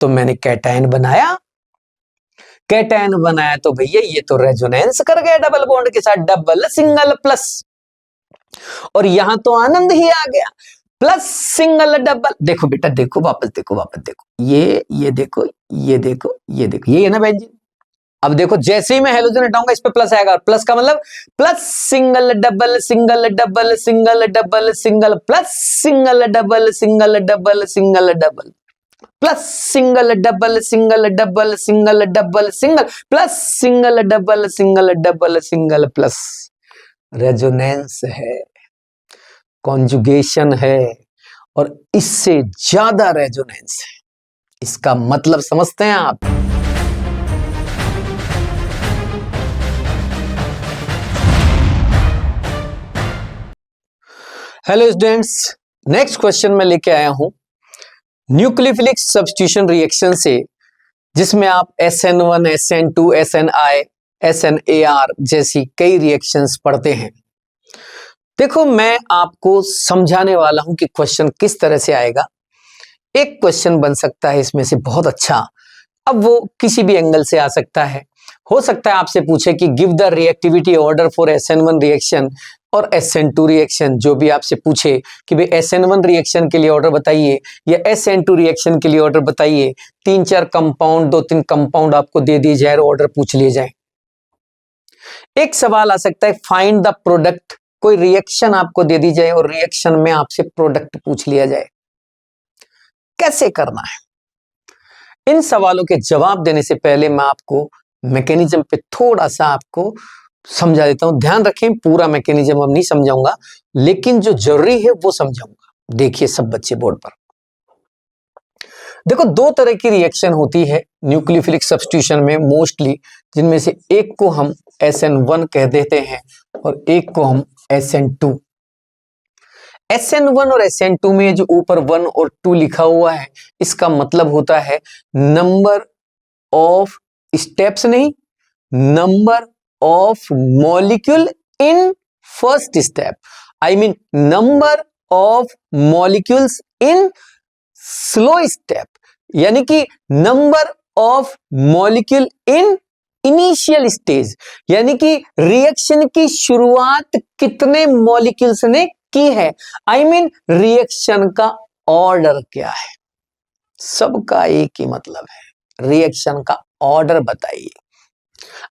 तो मैंने कैटायन बनाया। कैटायन बनाया तो भैया ये तो रेजोनेंस कर गया डबल बॉन्ड के साथ, डबल सिंगल प्लस, और यहां तो आनंद ही आ गया, प्लस सिंगल डबल। देखो बेटा देखो, वापस देखो, वापस देखो, ये देखो, ये देखो, ये देखो, ये है ना बेंजीन। अब देखो जैसे ही मैं हेलोजन हटाऊंगा इस पे प्लस आएगा, और प्लस का मतलब plus single double single double single double single plus single double single double single double plus single double single double single double single plus single double single double single plus. Resonance है, conjugation है, और इससे ज्यादा resonance है। इसका मतलब समझते हैं आप? हेलो स्टूडेंट्स, नेक्स्ट क्वेश्चन मैं लेके आया हूं न्यूक्लियोफिलिक सब्स्टिट्यूशन रिएक्शन से, जिसमें आप SN1, SN2, SNI, SNAR जैसी कई रिएक्शंस पढ़ते हैं। देखो मैं आपको समझाने वाला हूं कि क्वेश्चन किस तरह से आएगा। एक क्वेश्चन बन सकता है इसमें से बहुत अच्छा, अब वो किसी भी एंगल से आ सकता है। हो सकता है आपसे पूछे कि give the reactivity order for SN1 reaction और SN2 रिएक्शन, जो भी आपसे पूछे कि भाई SN1 रिएक्शन के लिए ऑर्डर बताइए या SN2 रिएक्शन के लिए ऑर्डर बताइए, 3-4 कंपाउंड, 2-3 कंपाउंड आपको दे दिए जाए और ऑर्डर पूछ लिए जाए। एक सवाल आ सकता है फाइंड द प्रोडक्ट, कोई रिएक्शन आपको दे दी जाए और रिएक्शन में आपसे प्रोडक्ट पूछ लिया जाए, कैसे करना है। इन सवालों के जवाब देने से पहले मैं आपको मैकेनिज्म पे थोड़ा सा आपको समझा देता हूं। ध्यान रखें, पूरा मैकेनिज्म अब नहीं समझाऊंगा, लेकिन जो जरूरी है वो समझाऊंगा। देखिए सब बच्चे बोर्ड पर, देखो 2 तरह की रिएक्शन होती है न्यूक्लियोफिलिक सब्स्टिट्यूशन में मोस्टली, जिनमें से एक को हम SN1 कह देते हैं और एक को हम SN2। SN1 और SN2 में जो ऊपर 1 और 2 लिखा हुआ है, इसका मतलब होता है नंबर ऑफ स्टेप्स, नहीं, number of molecule in first step, I mean number of molecules in slow step, यानी कि number of molecule in initial stage, यानी कि रिएक्शन की शुरुआत कितने मॉलिक्यूल्स ने की है, आई मीन रिएक्शन का ऑर्डर क्या है। सबका एक ही मतलब है, रिएक्शन का ऑर्डर बताइए।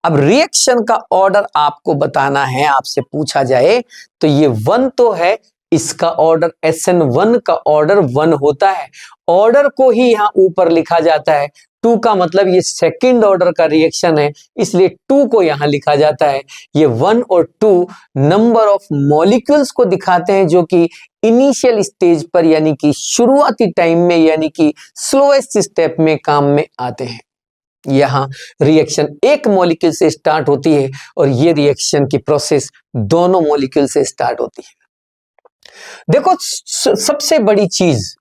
अब रिएक्शन का ऑर्डर आपको बताना है, आपसे पूछा जाए तो ये 1 तो है, इसका ऑर्डर SN1 का ऑर्डर 1 होता है, ऑर्डर को ही यहां ऊपर लिखा जाता है। 2 का मतलब ये सेकंड ऑर्डर का रिएक्शन है, इसलिए 2 को यहां लिखा जाता है। ये 1 और 2 नंबर ऑफ मॉलिक्यूल्स को दिखाते हैं जो कि इनिशियल स्टेज पर, यानी कि शुरुआती टाइम में, यानी कि स्लोएस्ट स्टेप में काम में आते हैं। यहां रिएक्शन एक मॉलिक्यूल से स्टार्ट होती है और ये रिएक्शन की प्रोसेस दोनों मॉलिक्यूल से स्टार्ट होती है। देखो सबसे बड़ी चीज,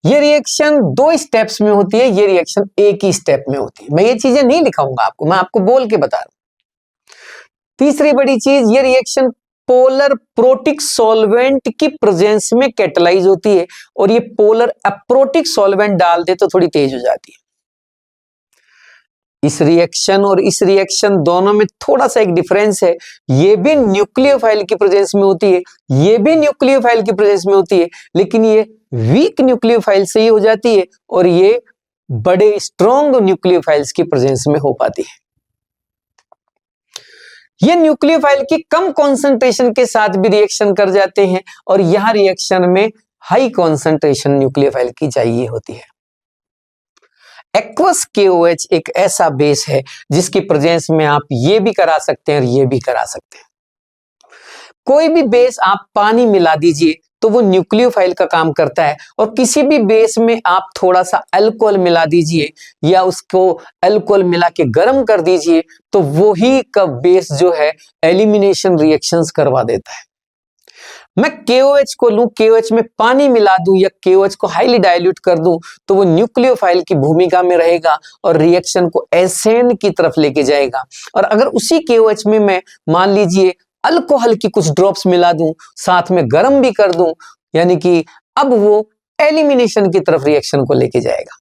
ये रिएक्शन 2 स्टेप्स में होती है, ये रिएक्शन एक ही स्टेप में होती है। मैं ये चीजें नहीं लिखाऊंगा आपको, मैं आपको बोल के बता रहा हूं। तीसरी बड़ी चीज, ये रिएक्शन पोलर प्रोटिक सॉल्वेंट की प्रेजेंस में कैटलाइज होती है, और ये पोलर अप्रोटिक सॉल्वेंट डाल दे तो थोड़ी तेज हो जाती है। इस रिएक्शन और इस रिएक्शन दोनों में थोड़ा सा एक डिफरेंस है, ये भी न्यूक्लियोफाइल की प्रेजेंस में होती है, ये भी न्यूक्लियोफाइल की प्रेजेंस में होती है, लेकिन ये वीक न्यूक्लियोफाइल से ही हो जाती है और ये बड़े स्ट्रॉन्ग न्यूक्लियोफाइल्स की प्रेजेंस में हो पाती है। ये न्यूक्लियोफाइल की कम कॉन्सेंट्रेशन के साथ भी रिएक्शन कर जाते हैं, और यहां रिएक्शन में हाई कॉन्सेंट्रेशन न्यूक्लियोफाइल की चाहिए होती है। एक्वस KOH एक ऐसा बेस है जिसकी प्रेजेंस में आप ये भी करा सकते हैं और ये भी करा सकते हैं। कोई भी बेस आप पानी मिला दीजिए तो वो न्यूक्लियोफाइल का काम करता है, और किसी भी बेस में आप थोड़ा सा अल्कोहल मिला दीजिए या उसको अल्कोहल मिला के गर्म कर दीजिए तो वो ही का बेस जो है एलिमिनेशन रिएक्शंस करवा देता है। मैं KOH को लूं, KOH में पानी मिला दूं या KOH को हाईली डाइल्यूट कर दूं तो वो न्यूक्लियोफाइल की भूमिका में रहेगा और रिएक्शन को एसेन की तरफ लेके जाएगा। और अगर उसी KOH में मैं मान लीजिए अल्कोहल की कुछ ड्रॉप्स मिला दूं, साथ में गर्म भी कर दूं, यानी कि अब वो एलिमिनेशन की तरफ रिएक्शन को लेके जाएगा।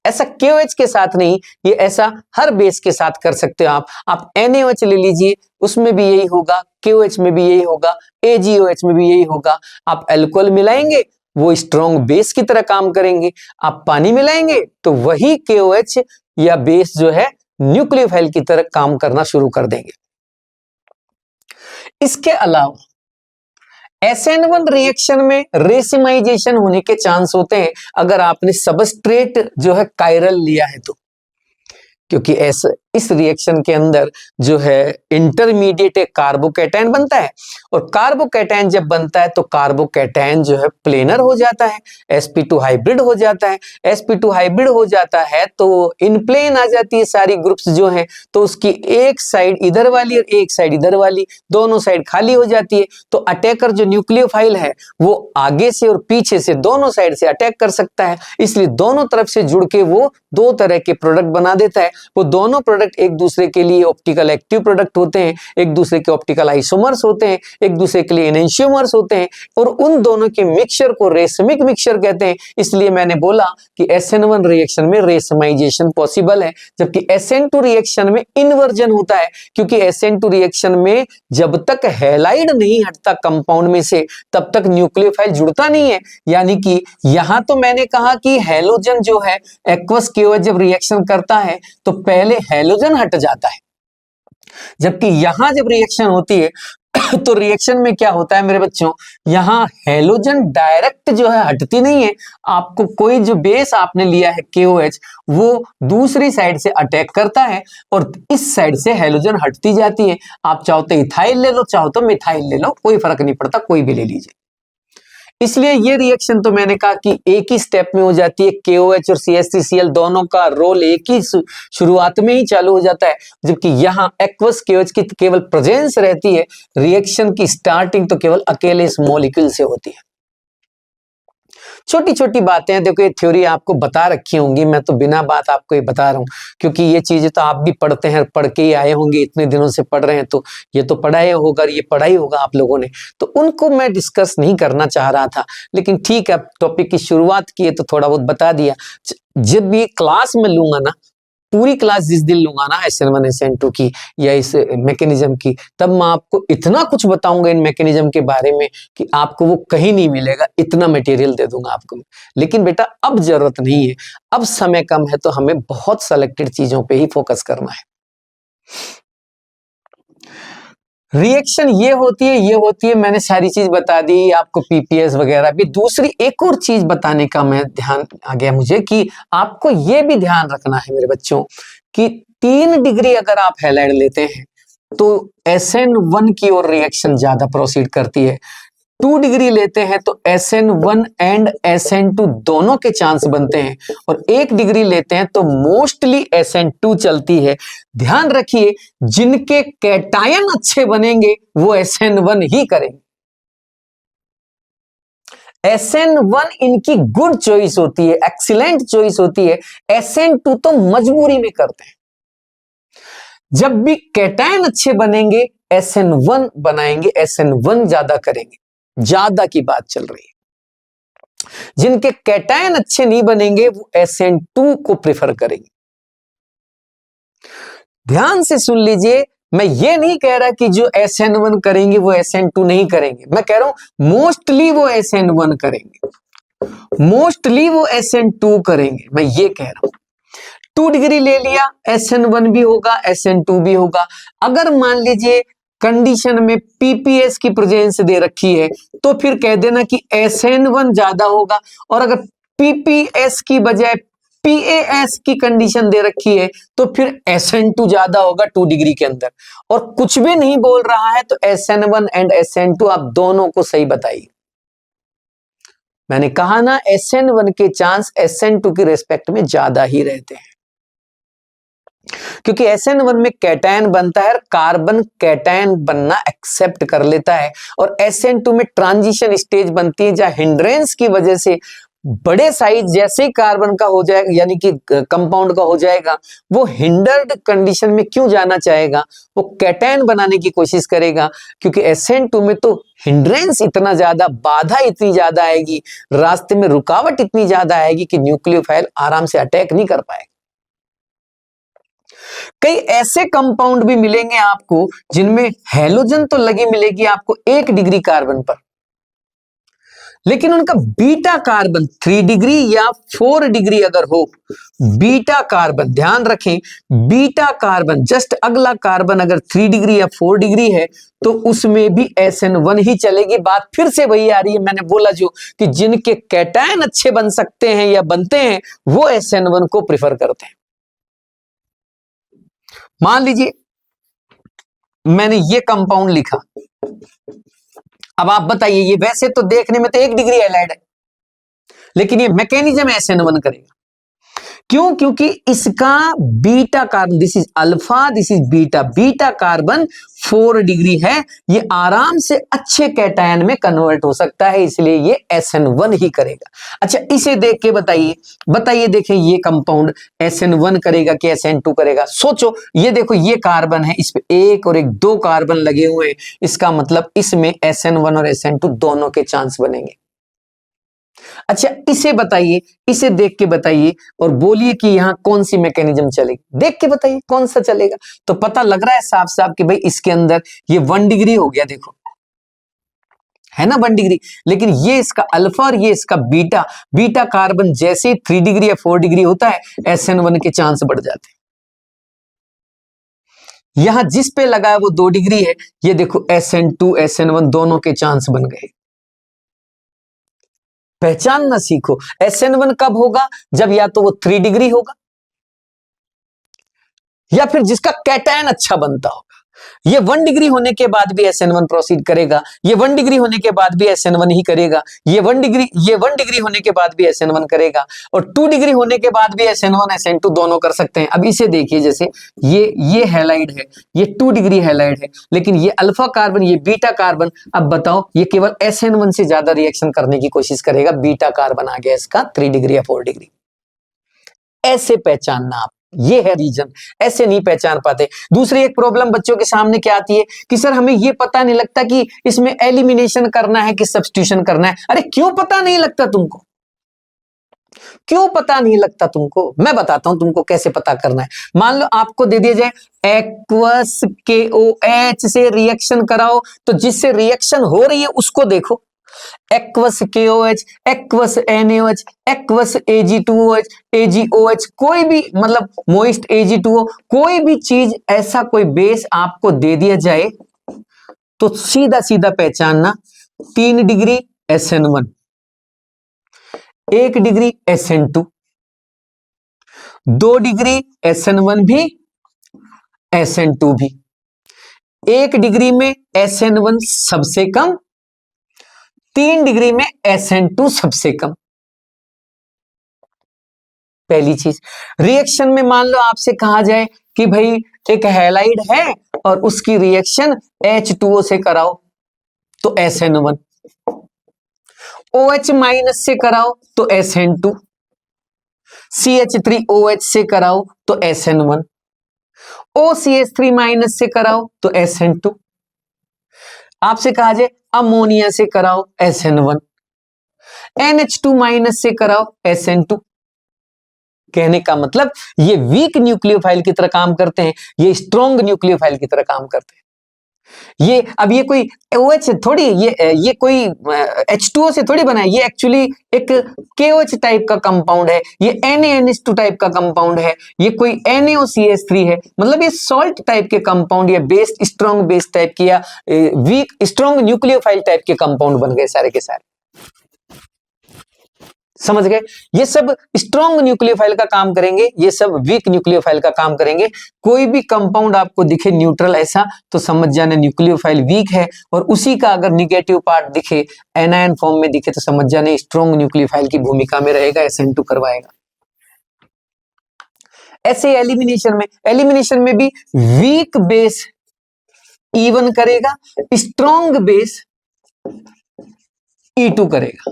ऐसा KOH के साथ नहीं, ये ऐसा हर बेस के साथ कर सकते हो आप NaOH ले लीजिए, उसमें भी यही होगा, KOH में भी यही होगा, AgOH में भी यही होगा। आप अल्कोहल मिलाएंगे, वो स्ट्रॉन्ग बेस की तरह काम करेंगे। आप पानी मिलाएंगे तो वही KOH या बेस जो है न्यूक्लियोफाइल की तरह काम करना शुरू कर देंगे। इसके अलावा SN1 रिएक्शन में रेसिमाइजेशन होने के चांस होते हैं अगर आपने सबस्ट्रेट जो है कायरल लिया है तो, क्योंकि इस रिएक्शन के अंदर जो है इंटरमीडिएट एक कार्बोकैटायन बनता है, और कार्बोकैटायन जब बनता है तो कार्बोकैटायन जो है प्लेनर हो जाता है, sp2 हाइब्रिड हो जाता है। sp2 हाइब्रिड हो जाता है तो इन प्लेन आ जाती है सारी ग्रुप्स जो हैं, तो उसकी एक साइड इधर वाली और एक साइड इधर वाली, दोनों साइड खाली हो जाती है। तो अटैकर जो न्यूक्लियोफाइल है वो आगे से और पीछे से दोनों साइड से अटैक कर सकता है, इसलिए दोनों तरफ से जुड़ के वो दो तरह के प्रोडक्ट बना देता है। वो दोनों प्रोडक्ट एक दूसरे के लिए ऑप्टिकल एक्टिव प्रोडक्ट होते हैं, एक दूसरे के ऑप्टिकल आइसोमर्स होते हैं, एक दूसरे के लिए एनेंशियोमर्स होते हैं, और उन दोनों के मिक्सचर को रेसमिक मिक्सचर कहते हैं। इसलिए मैंने बोला कि SN1 रिएक्शन में रेसमाइजेशन पॉसिबल है, जबकि SN2 रिएक्शन में इन्वर्जन होता है, क्योंकि SN2 रिएक्शन में जब तक हैलाइड नहीं हटता कंपाउंड में से तब तक न्यूक्लियोफाइल जुड़ता नहीं है। यानी कि यहां तो मैंने कहा कि हैलोजन जो है एक्वस KOH जब रिएक्शन करता है तो पहले हैलोजन हट जाता है, जबकि यहां जब रिएक्शन होती है तो रिएक्शन में क्या होता है मेरे बच्चों, यहां हैलोजन डायरेक्ट जो है हटती नहीं है, आपको कोई जो बेस आपने लिया है KOH वो दूसरी साइड से अटैक करता है और इस साइड से हैलोजन हटती जाती है। आप चाहो तो इथाइल ले लो, चाहो तो मिथाइल ले लो, कोई फर्क नहीं पड़ता, कोई भी ले लीजिए। इसलिए ये रिएक्शन तो मैंने कहा कि एक ही स्टेप में हो जाती है, KOH और CH3Cl दोनों का रोल एक ही शुरुआत में ही चालू हो जाता है, जबकि यहाँ एक्वस KOH की केवल प्रेजेंस रहती है। रिएक्शन की स्टार्टिंग तो केवल अकेले इस मॉलिक्यूल से होती है। छोटी छोटी बातें हैं, देखो ये थ्योरी आपको बता रखी होंगी, मैं तो बिना बात आपको ये बता रहा हूँ, क्योंकि ये चीजें तो आप भी पढ़ते हैं, पढ़ के ही आए होंगे, इतने दिनों से पढ़ रहे हैं, तो ये तो पढ़ा ही होगा, ये पढ़ा ही होगा आप लोगों ने, तो उनको मैं डिस्कस नहीं करना चाह रहा था, लेकिन ठीक है, टॉपिक की शुरुआत की है तो थोड़ा बहुत बता दिया। जब भी क्लास में लूंगा ना, पूरी क्लास जिस दिन लूंगा ना SN1 SN2 की या इस मैकेनिज्म की, तब मैं आपको इतना कुछ बताऊंगा इन मैकेनिज्म के बारे में कि आपको वो कहीं नहीं मिलेगा, इतना मटेरियल दे दूंगा आपको। लेकिन बेटा अब जरूरत नहीं है, अब समय कम है, तो हमें बहुत सेलेक्टेड चीजों पे ही फोकस करना है। रिएक्शन ये होती है, मैंने सारी चीज बता दी आपको, PPS वगैरह भी। दूसरी एक और चीज बताने का मैं ध्यान आ गया मुझे कि आपको ये भी ध्यान रखना है मेरे बच्चों कि 3 डिग्री अगर आप हैलाइड लेते हैं तो SN1 की ओर रिएक्शन ज्यादा प्रोसीड करती है। 2 डिग्री लेते हैं तो SN1 एंड SN2 दोनों के चांस बनते हैं, और 1 डिग्री लेते हैं तो मोस्टली SN2 चलती है। ध्यान रखिए, जिनके कैटायन अच्छे बनेंगे वो SN1 ही करेंगे। SN1 इनकी गुड चॉइस होती है, एक्सीलेंट चॉइस होती है, SN2 तो मजबूरी में करते हैं। जब भी कैटायन अच्छे बनेंगे SN1 बनाएंगे, SN1 ज्यादा करेंगे, ज्यादा की बात चल रही है। जिनके कैटायन अच्छे नहीं बनेंगे वो SN2 को प्रेफर करेंगे। ध्यान से सुन लीजिए, मैं ये नहीं कह रहा कि जो SN1 करेंगे वो SN2 नहीं करेंगे, मैं कह रहा हूं मोस्टली वो SN1 करेंगे, मोस्टली वो SN2 करेंगे, मैं ये कह रहा हूं। 2 डिग्री ले लिया, SN1 भी होगा, SN2 भी होगा। अगर मान लीजिए कंडीशन में PPS की प्रेजेंस दे रखी है तो फिर कह देना कि SN1 ज्यादा होगा, और अगर PPS की बजाय PAS की कंडीशन दे रखी है तो फिर SN2 ज्यादा होगा 2 डिग्री के अंदर। और कुछ भी नहीं बोल रहा है तो SN1 एंड SN2 आप दोनों को सही बताइए। मैंने कहा ना SN1 के चांस SN2 के रेस्पेक्ट में ज्यादा ही रहते हैं, क्योंकि SN1 में कैटायन बनता है, कार्बन कैटायन बनना एक्सेप्ट कर लेता है, और SN2 में ट्रांजिशन स्टेज बनती है जहां हिंड्रेंस की वजह से बड़े साइज जैसे ही कार्बन का हो जाएगा, यानी कि कंपाउंड का हो जाएगा, वो हिंडर्ड कंडीशन में क्यों जाना चाहेगा, वो कैटायन बनाने की कोशिश करेगा, क्योंकि SN2 में तो हिंड्रेंस इतना ज्यादा, बाधा इतनी ज्यादा आएगी, रास्ते में रुकावट इतनी ज्यादा आएगी कि न्यूक्लियोफाइल आराम से अटैक नहीं कर पाएगा। कई ऐसे कंपाउंड भी मिलेंगे आपको जिनमें हैलोजन तो लगी मिलेगी आपको 1 डिग्री कार्बन पर, लेकिन उनका बीटा कार्बन 3 डिग्री या 4 डिग्री अगर हो, बीटा कार्बन ध्यान रखें, बीटा कार्बन जस्ट अगला कार्बन अगर 3 डिग्री या 4 डिग्री है तो उसमें भी SN1 ही चलेगी। बात फिर से वही आ रही है, मैंने बोला जो कि जिनके कैटायन अच्छे बन सकते हैं या बनते हैं वो SN1 को प्रिफर करते हैं। मान लीजिए मैंने ये कंपाउंड लिखा, अब आप बताइए, ये वैसे तो देखने में तो 1 डिग्री हैलाइड है, लेकिन ये मैकेनिज्म SN1 करेगा। क्यों? क्योंकि इसका beta carbon, this is alpha, this is beta, beta carbon 4 degree है, ये आराम से अच्छे कैटायन में कन्वर्ट हो सकता है, इसलिए ये SN1 ही करेगा। अच्छा, इसे देख के बताइए देखें, ये कंपाउंड SN1 करेगा कि SN2 करेगा? सोचो, ये देखो, ये कार्बन है, इस पे 1 और 1 2 कार्बन लगे हुए हैं, इसका मतलब इसमें SN1 और SN2 दोनों के चांस बनेंगे। अच्छा, इसे बताइए, इसे देख के बताइए और बोलिए कि यहां कौन सी मैकेनिज्म चलेगी, देख के बताइए कौन सा चलेगा। तो पता लग रहा है साफ साफ कि भाई इसके अंदर ये 1 डिग्री हो गया, देखो है ना 1 डिग्री, लेकिन ये इसका अल्फा और ये इसका बीटा, बीटा कार्बन जैसे 3 डिग्री या 4 डिग्री होता है SN1 के चांस बढ़ जाते हैं। यहां जिस पे लगा है वो 2 डिग्री है, ये देखो SN2 SN1 दोनों के चांस बन गए। पहचानना सीखो, SN1 कब होगा? जब या तो वो 3 डिग्री होगा या फिर जिसका कैटायन अच्छा बनता होगा। ये 1 डिग्री होने के बाद भी SN1 प्रोसीड करेगा, ये 1 डिग्री होने के बाद भी SN1 ही करेगा, ये 1 डिग्री होने के बाद भी SN1 करेगा, और 2 डिग्री होने के बाद भी SN1 SN2 दोनों कर सकते हैं। अब इसे देखिए, जैसे ये हैलाइड है, ये 2 डिग्री हैलाइड है, लेकिन ये अल्फा कार्बन, ये बीटा कार्बन, अब बताओ ये केवल SN1 से ज्यादा रिएक्शन करने की कोशिश करेगा, बीटा कार्बन आ गया इसका 3 डिग्री या 4 डिग्री। ऐसे पहचानना आप, ये है रीजन, ऐसे नहीं पहचान पाते। दूसरी एक प्रॉब्लम बच्चों के सामने क्या आती है कि सर हमें ये पता नहीं लगता कि इसमें एलिमिनेशन करना है कि सब्स्टिट्यूशन करना है। अरे क्यों पता नहीं लगता तुमको? क्यों पता नहीं लगता तुमको? मैं बताता हूं तुमको कैसे पता करना है। मान लो आपको दे दिया जाए एक्वस KOH से रिएक्शन कराओ, तो जिससे रिएक्शन हो रही है उसको देखो, aqueous KOH, aqueous NaOH, aqueous Ag2OH, AgOH, कोई भी मतलब मोइस्ट Ag2O, कोई भी चीज ऐसा कोई बेस आपको दे दिया जाए तो सीधा सीधा पहचानना, 3 degree SN1, 1 degree SN2, 2 degree SN1 भी SN2 भी, 1 डिग्री में SN1 सबसे कम, 3 डिग्री में SN2 सबसे कम। पहली चीज, रिएक्शन में मान लो आपसे कहा जाए कि भाई एक हैलाइड है और उसकी रिएक्शन H2O से कराओ तो SN1, OH माइनस से कराओ तो SN2, CH3OH से कराओ तो SN1, OCH3 माइनस से कराओ तो SN2, आपसे कहा जाए अमोनिया से कराओ SN1, NH2 माइनस से कराओ SN2। कहने का मतलब ये वीक न्यूक्लियोफाइल की तरह काम करते हैं, ये स्ट्रॉन्ग न्यूक्लियोफाइल की तरह काम करते हैं। ये अब ये कोई OH थोड़ी, ये कोई H2O से थोड़ी बना है, ये एक्चुअली एक KOH टाइप का कंपाउंड है, ये NaNH2 टाइप का कंपाउंड है, ये कोई NaOCH3 है, मतलब ये सॉल्ट टाइप के कंपाउंड या बेस, स्ट्रॉन्ग बेस टाइप की या वीक स्ट्रॉन्ग न्यूक्लियोफाइल टाइप के कंपाउंड बन गए सारे के सारे। समझ गए? ये सब स्ट्रॉन्ग न्यूक्लियोफाइल का काम करेंगे, ये सब वीक न्यूक्लियोफाइल का काम करेंगे। कोई भी कंपाउंड आपको दिखे न्यूट्रल ऐसा तो समझ जाना न्यूक्लियोफाइल वीक है, और उसी का अगर निगेटिव पार्ट दिखे, एनायन फॉर्म में दिखे, तो समझ जाना स्ट्रॉन्ग न्यूक्लियोफाइल की भूमिका में रहेगा, SN2 करवाएगा। ऐसे एलिमिनेशन में भी वीक बेस E1 करेगा, स्ट्रॉन्ग बेस E2 करेगा।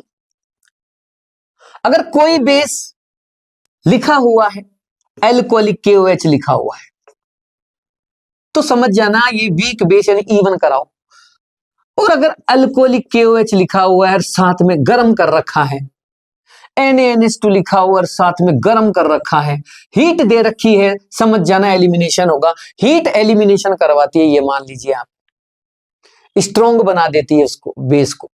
अगर कोई बेस लिखा हुआ है, एल्कोहलिक KOH लिखा हुआ है, तो समझ जाना ये वीक बेस यानी E1 कराओ। और अगर अल्कोहलिक KOH लिखा हुआ है और साथ में गर्म कर रखा है, NaNH2 लिखा हुआ और साथ में गर्म कर रखा है, हीट दे रखी है, समझ जाना एलिमिनेशन होगा। हीट एलिमिनेशन करवाती है, ये मान लीजिए आप, स्ट्रॉन्ग बना देती है उसको, बेस को।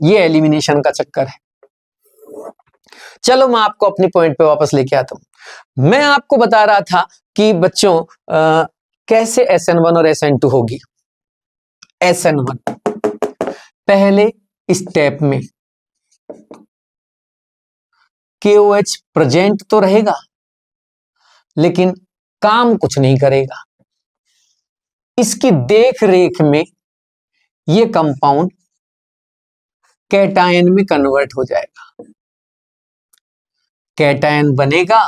ये एलिमिनेशन का चक्कर है। चलो मैं आपको अपनी पॉइंट पे वापस लेके आता हूं। मैं आपको बता रहा था कि बच्चों कैसे SN1 और SN2 होगी। SN1 पहले स्टेप में KOH प्रेजेंट तो रहेगा लेकिन काम कुछ नहीं करेगा। इसकी देख रेख में ये कंपाउंड कैटायन में कन्वर्ट हो जाएगा। कैटायन बनेगा,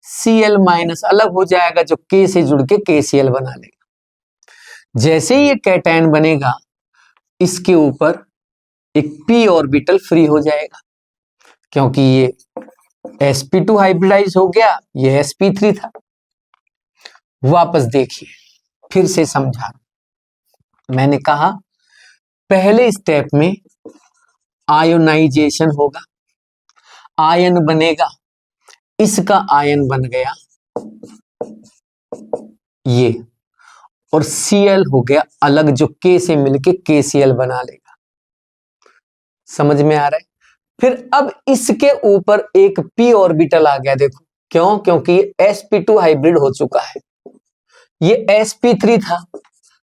Cl- अलग हो जाएगा जो K से जुड़ के KCl बना लेगा। जैसे ही ये कैटायन बनेगा, इसके ऊपर एक p ऑर्बिटल फ्री हो जाएगा, क्योंकि ये sp2 हाइब्रिडाइज हो गया, ये sp3 था। वापस देखिए, फिर से समझा। मैंने कहा पहले स्टेप में आयोनाइजेशन होगा, आयन बनेगा, इसका आयन बन गया ये, और Cl हो गया अलग जो K से मिलके KCl बना लेगा। समझ में आ रहा है? फिर अब इसके ऊपर एक p ऑर्बिटल आ गया, देखो क्यों? क्योंकि ये sp2 हाइब्रिड हो चुका है। ये sp3 था,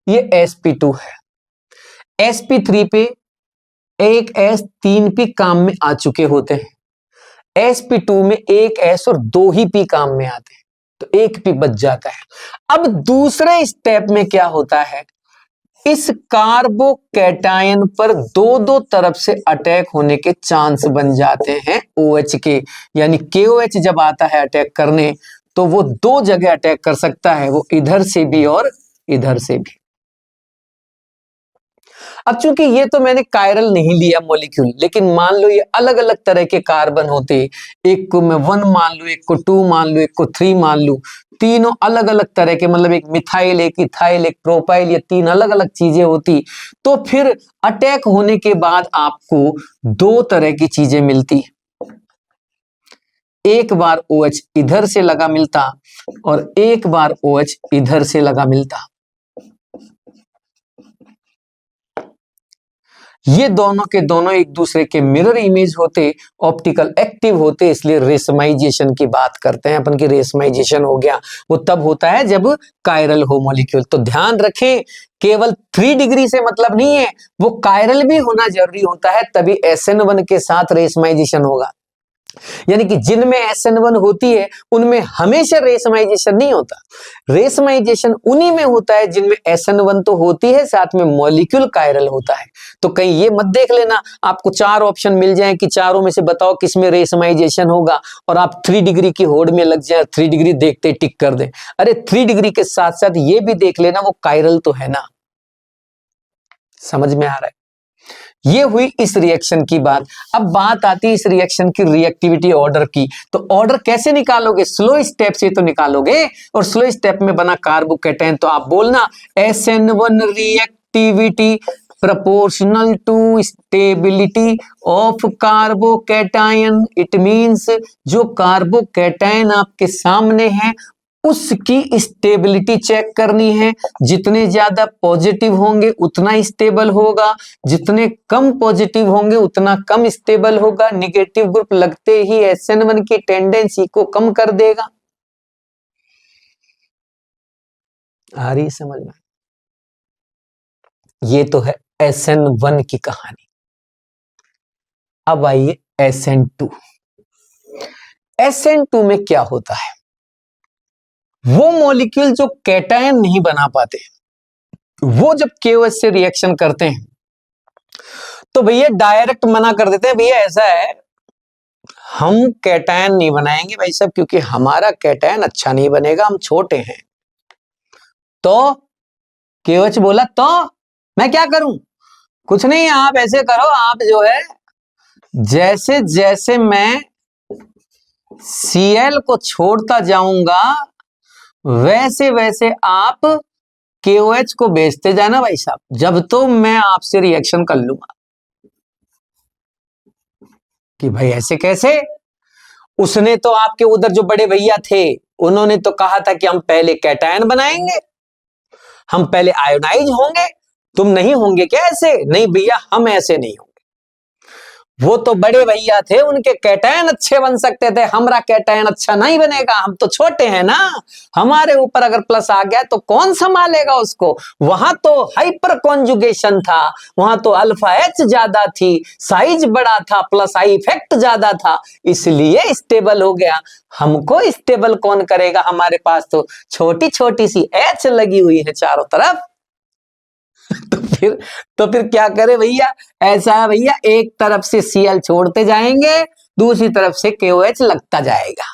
ये sp2 है। sp3 पे एक s 3 p काम में आ चुके होते हैं। sp2 में एक s और 2 ही p काम में आते हैं, तो एक p बच जाता है। अब दूसरे स्टेप में क्या होता है, इस कार्बोकैटायन पर दो दो तरफ से अटैक होने के चांस बन जाते हैं OH के, यानी KOH जब आता है अटैक करने, तो वो दो जगह अटैक कर सकता है, वो इधर से भी और इधर से भी। अब चूंकि ये तो मैंने कायरल नहीं लिया मॉलिक्यूल, लेकिन मान लो ये अलग अलग तरह के कार्बन होते, एक को मैं 1 मान लू, एक को 2 मान लू, एक को 3 मान लू, तीनों अलग अलग तरह के, मतलब एक मिथाइल, एक इथाइल, एक प्रोपाइल, ये तीन अलग अलग चीजें होती, तो फिर अटैक होने के बाद आपको दो तरह की चीजें मिलती। एक बार OH इधर से लगा मिलता और एक बार OH इधर से लगा मिलता। ये दोनों के दोनों एक दूसरे के मिरर इमेज होते, ऑप्टिकल एक्टिव होते, इसलिए रेसमाइजेशन की बात करते हैं अपन की। रेसमाइजेशन हो गया, वो तब होता है जब कायरल हो मॉलिक्यूल। तो ध्यान रखें, केवल 3 डिग्री से मतलब नहीं है, वो कायरल भी होना जरूरी होता है, तभी SN1 के साथ रेसमाइजेशन होगा। यानी कि जिनमें SN1 होती है उनमें हमेशा रेसमाइजेशन नहीं होता। रेसमाइजेशन उन्हीं में होता है जिनमें SN1 तो होती है, साथ में मॉलिक्यूल कायरल होता है। तो कहीं ये मत देख लेना आपको 4 ऑप्शन मिल जाए कि चारों में से बताओ किसमें रेसमाइजेशन होगा, और आप 3 डिग्री की होड़ में लग जाए, 3 डिग्री देखते टिक कर दे। अरे 3 डिग्री के साथ साथ ये भी देख लेना वो कायरल तो है ना। समझ में आ रहा है? ये हुई इस रिएक्शन की बात। अब बात आती है इस रिएक्शन की रिएक्टिविटी ऑर्डर की। तो ऑर्डर कैसे निकालोगे? स्लो स्टेप से तो निकालोगे, और स्लो स्टेप में बना कार्बोकैटायन, तो आप बोलना SN1 reactivity proportional to stability of carbocation. It means जो कार्बोकैटायन आपके सामने है उसकी स्टेबिलिटी चेक करनी है। जितने ज्यादा पॉजिटिव होंगे उतना स्टेबल होगा, जितने कम पॉजिटिव होंगे उतना कम स्टेबल होगा। नेगेटिव ग्रुप लगते ही SN1 की टेंडेंसी को कम कर देगा। आ रही समझ में? ये तो है SN1 की कहानी। अब आइए SN2। SN2 में क्या होता है? वो मॉलिक्यूल जो कैटायन नहीं बना पाते, वो जब KOH से रिएक्शन करते हैं तो भैया डायरेक्ट मना कर देते हैं, भैया ऐसा है हम कैटायन नहीं बनाएंगे भाई साहब, क्योंकि हमारा कैटायन अच्छा नहीं बनेगा, हम छोटे हैं। तो KOH बोला तो मैं क्या करूं? कुछ नहीं, आप ऐसे करो, आप जो है जैसे जैसे मैं Cl को छोड़ता जाऊंगा वैसे वैसे आप KOH को बेचते जाना भाई साहब, जब तो मैं आपसे रिएक्शन कर लूंगा कि भाई ऐसे कैसे। उसने तो आपके उधर जो बड़े भैया थे उन्होंने तो कहा था कि हम पहले कैटायन बनाएंगे, हम पहले आयोनाइज होंगे, तुम नहीं होंगे क्या ऐसे? नहीं भैया हम ऐसे नहीं होंगे। वो तो बड़े भैया थे, उनके कैटायन अच्छे बन सकते थे, हमारा कैटायन अच्छा नहीं बनेगा, हम तो छोटे हैं ना, हमारे ऊपर अगर प्लस आ गया तो कौन संभालेगा उसको। वहां तो हाइपर कॉन्जुगेशन था, वहां तो अल्फा एच ज्यादा थी, साइज बड़ा था, प्लस आई इफेक्ट ज्यादा था, इसलिए स्टेबल हो गया। हमको स्टेबल कौन करेगा, हमारे पास तो छोटी छोटी सी एच लगी हुई है चारों तरफ। तो फिर क्या करे भैया, ऐसा है भैया, एक तरफ से Cl छोड़ते जाएंगे, दूसरी तरफ से KOH लगता जाएगा।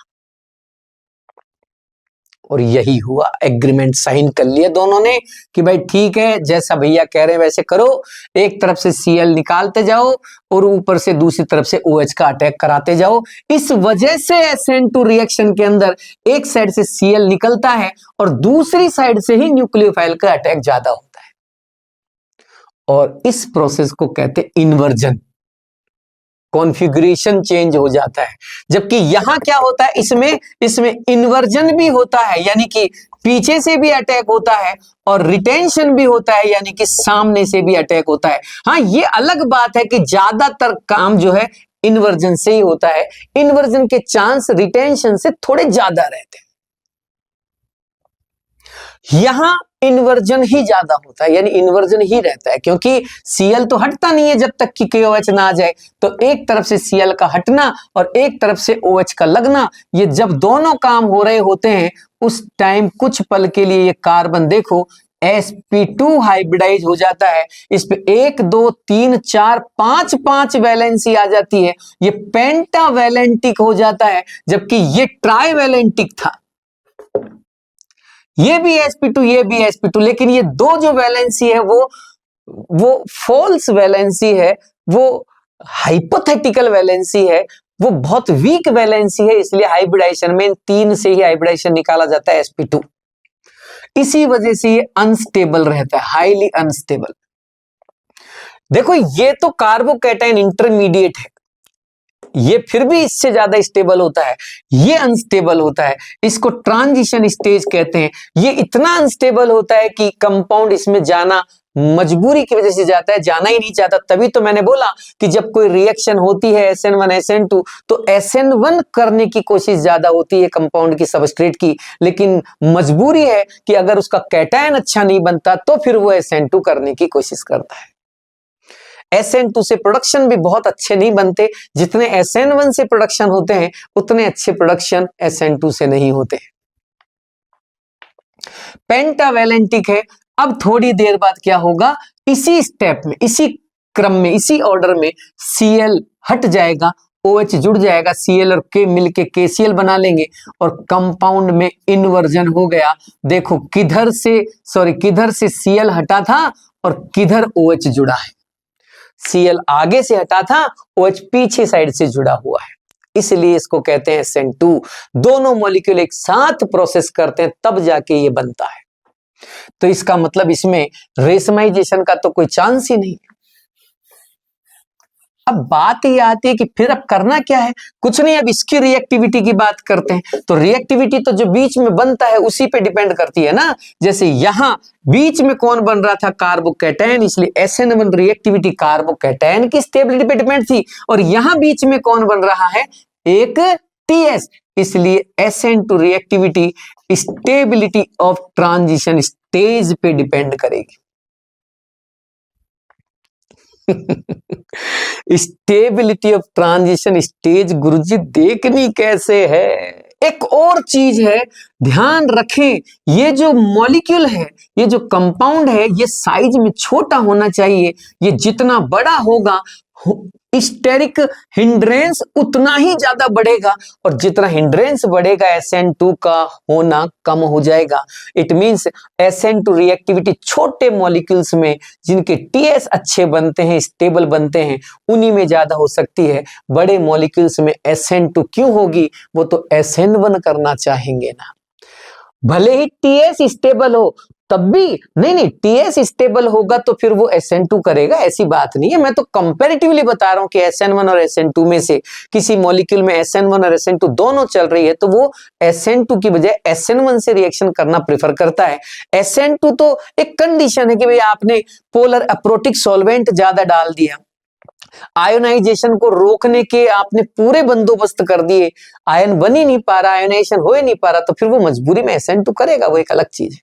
और यही हुआ, एग्रीमेंट साइन कर लिया दोनों ने कि भाई ठीक है, जैसा भैया कह रहे हैं वैसे करो, एक तरफ से Cl निकालते जाओ और ऊपर से दूसरी तरफ से OH का अटैक कराते जाओ। इस वजह से SN2 रिएक्शन के अंदर एक साइड से Cl निकलता है और दूसरी साइड से ही न्यूक्लियोफाइल का अटैक ज्यादा होता है, और इस प्रोसेस को कहते हैं इन्वर्जन। कॉन्फ़िगरेशन चेंज हो जाता है, जबकि यहां क्या होता है, इसमें इन्वर्जन भी होता है, यानी कि पीछे से भी अटैक होता है, और रिटेंशन भी होता है, यानी कि सामने से भी अटैक होता है। हाँ, ये अलग बात है कि ज्यादातर काम जो है इन्वर्जन से ही होता है, इन्वर्जन के चांस रिटेंशन से थोड़े ज्यादा रहते हैं। यहां इन्वर्जन ही ज्यादा होता है, यानी इन्वर्जन ही रहता है, क्योंकि Cl तो हटता नहीं है जब तक कि KOH ना आ जाए। तो एक तरफ से Cl का हटना और एक तरफ से OH का लगना, ये जब दोनों काम हो रहे होते हैं उस टाइम कुछ पल के लिए ये कार्बन देखो sp2 हाइब्रिडाइज हो जाता है, इस पे 1 2 3 4 5 वैलेंसी आ जाती है, ये पेंटावैलेंटिक हो जाता है, जबकि ये ट्राइवैलेंटिक था। ये भी sp2 ये भी sp2, लेकिन ये दो जो वैलेंसी है वो फॉल्स वैलेंसी है, वो हाइपोथेटिकल वैलेंसी है, वो बहुत वीक वैलेंसी है, इसलिए हाइब्रिडाइजेशन में 3 से ही हाइब्रिडाइजेशन निकाला जाता है sp2। इसी वजह से ये अनस्टेबल रहता है, हाईली अनस्टेबल। देखो ये तो कार्बोकैटायन इंटरमीडिएट है, ये फिर भी इससे ज्यादा स्टेबल होता है, ये अनस्टेबल होता है, इसको ट्रांजिशन स्टेज कहते हैं। ये इतना अनस्टेबल होता है कि कंपाउंड इसमें जाना मजबूरी की वजह से जाता है, जाना ही नहीं चाहता। तभी तो मैंने बोला कि जब कोई रिएक्शन होती है SN1 SN2 तो SN1 करने की कोशिश ज्यादा होती है कंपाउंड की, सबस्ट्रेट की, लेकिन मजबूरी है कि अगर उसका कैटायन अच्छा नहीं बनता तो फिर वो SN2 करने की कोशिश करता है। SN2 से प्रोडक्शन भी बहुत अच्छे नहीं बनते, जितने SN1 से प्रोडक्शन होते हैं उतने अच्छे प्रोडक्शन SN2 से नहीं होते। पेंटावैलेंटिक है। अब थोड़ी देर बाद क्या होगा, इसी स्टेप में, इसी क्रम में, इसी ऑर्डर में Cl हट जाएगा, OH जुड़ जाएगा, Cl और K मिलके KCl बना लेंगे और कंपाउंड में इन्वर्जन हो गया। देखो किधर से Cl हटा था और किधर OH जुड़ा है। Cl आगे से हटा था, OH पीछे साइड से जुड़ा हुआ है, इसलिए इसको कहते हैं SN2। दोनों मॉलिक्यूल एक साथ प्रोसेस करते हैं तब जाके ये बनता है। तो इसका मतलब इसमें रेशमाइजेशन का तो कोई चांस ही नहीं। अब बात ये आती है कि फिर अब करना क्या है, कुछ नहीं, अब इसकी रिएक्टिविटी की बात करते हैं। तो रिएक्टिविटी तो जो बीच में बनता है उसी पे डिपेंड करती है ना। जैसे यहां बीच में कौन बन रहा था, कार्बोकैटायन, इसलिए SN1 रिएक्टिविटी कार्बोकैटायन की स्टेबिलिटी पे डिपेंड थी, और यहां बीच में कौन बन रहा है, एक TS, इसलिए SN2 reactivity stability of transition stage पे डिपेंड करेगी। स्टेबिलिटी ऑफ ट्रांजिशन स्टेज गुरुजी देखनी कैसे है। एक और चीज है, ध्यान रखें, ये जो मॉलिक्यूल है, ये जो कंपाउंड है, ये साइज में छोटा होना चाहिए। ये जितना बड़ा होगा स्टेरिक हिंड्रेंस उतना ही ज्यादा बढ़ेगा, और जितना हिंड्रेंस बढ़ेगा SN2 का होना कम हो जाएगा। इट मींस SN2 रिएक्टिविटी छोटे मॉलिक्यूल्स में जिनके TS अच्छे बनते हैं, स्टेबल बनते हैं, उन्हीं में ज्यादा हो सकती है। बड़े मॉलिक्यूल्स में SN2 क्यों होगी? वो तो SN1 करना चाहेंगे ना। भले ही TS स्टेबल हो तब भी नहीं, TS स्टेबल होगा तो फिर वो SN2 करेगा, ऐसी बात नहीं है। मैं तो कंपैरेटिवली बता रहा हूं कि SN1 और SN2 में से किसी मॉलिक्यूल में SN1 और SN2 दोनों चल रही है तो वो SN2 की बजाय SN1 से रिएक्शन करना प्रेफर करता है। SN2 तो एक कंडीशन है कि भाई आपने पोलर अप्रोटिक सॉल्वेंट ज्यादा डाल दिया, आयोनाइजेशन को रोकने के आपने पूरे बंदोबस्त कर दिए, आयन बन ही नहीं पा रहा, आयोनाइजेशन हो ही नहीं पा रहा, तो फिर वो मजबूरी में SN2 करेगा, वो एक अलग चीज है।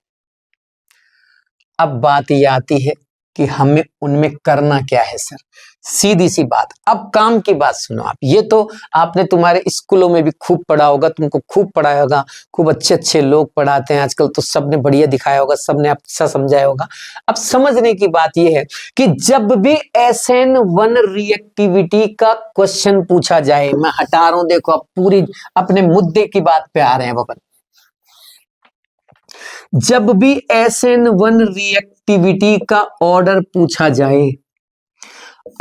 अब बात ये आती है कि हमें उनमें करना क्या है सर। सीधी सी बात, अब काम की बात सुनो आप। ये तो आपने तुम्हारे स्कूलों में भी खूब पढ़ा होगा, तुमको खूब पढ़ाया होगा, खूब अच्छे अच्छे लोग पढ़ाते हैं आजकल, तो सबने बढ़िया दिखाया होगा, सबने अच्छा समझाया होगा। अब समझने की बात यह है कि जब भी SN1 रिएक्टिविटी का क्वेश्चन पूछा जाए, मैं हटा रहा हूं, देखो अब पूरी अपने मुद्दे की बात पे आ रहे हैं बबन। जब भी SN1 रिएक्टिविटी का ऑर्डर पूछा जाए,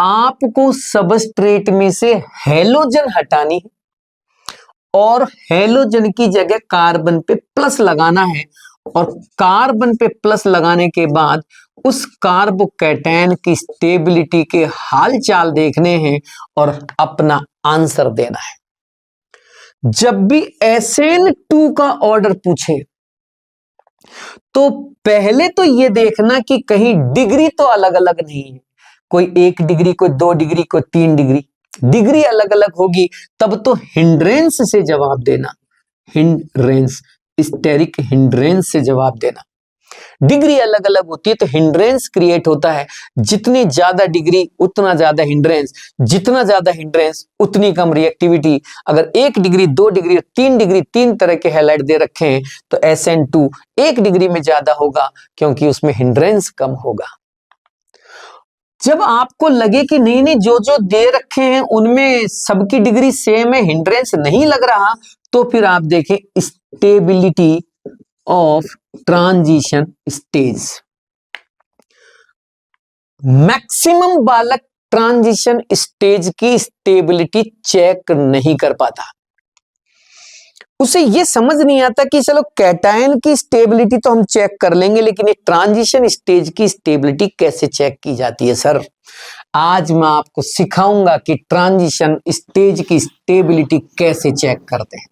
आपको सबस्ट्रेट में से हैलोजन हटानी है और हैलोजन की जगह कार्बन पे प्लस लगाना है, और कार्बन पे प्लस लगाने के बाद उस कार्बोकैटायन की स्टेबिलिटी के हालचाल देखने हैं और अपना आंसर देना है। जब भी SN2 का ऑर्डर पूछे तो पहले तो ये देखना कि कहीं डिग्री तो अलग अलग नहीं है, कोई 1 डिग्री, कोई 2 डिग्री, कोई 3 डिग्री, डिग्री अलग अलग होगी तब तो हिंड्रेंस से जवाब देना, हिंड्रेंस, स्टेरिक हिंड्रेंस से जवाब देना। डिग्री अलग अलग होती है तो हिंड्रेंस क्रिएट होता है, जितनी ज्यादा डिग्री उतना ज्यादा हिंड्रेंस, जितना ज्यादा हिंड्रेंस उतनी कम रिएक्टिविटी। अगर 1 डिग्री, 2 डिग्री, 3 डिग्री, 3 तरह के हैलाइड दे रखे हैं तो SN2 1 डिग्री में ज्यादा होगा क्योंकि उसमें हिंड्रेंस कम होगा। जब आपको लगे कि नहीं नहीं जो जो दे रखे हैं उनमें सबकी डिग्री सेम है, हिंड्रेंस नहीं लग रहा, तो फिर आप देखें stability of transition stage. Maximum बालक ट्रांजिशन स्टेज की स्टेबिलिटी चेक नहीं कर पाता, उसे ये समझ नहीं आता कि चलो कैटायन की स्टेबिलिटी तो हम चेक कर लेंगे, लेकिन ये ट्रांजिशन स्टेज की स्टेबिलिटी कैसे चेक की जाती है सर। आज मैं आपको सिखाऊंगा कि ट्रांजिशन स्टेज की स्टेबिलिटी कैसे चेक करते हैं।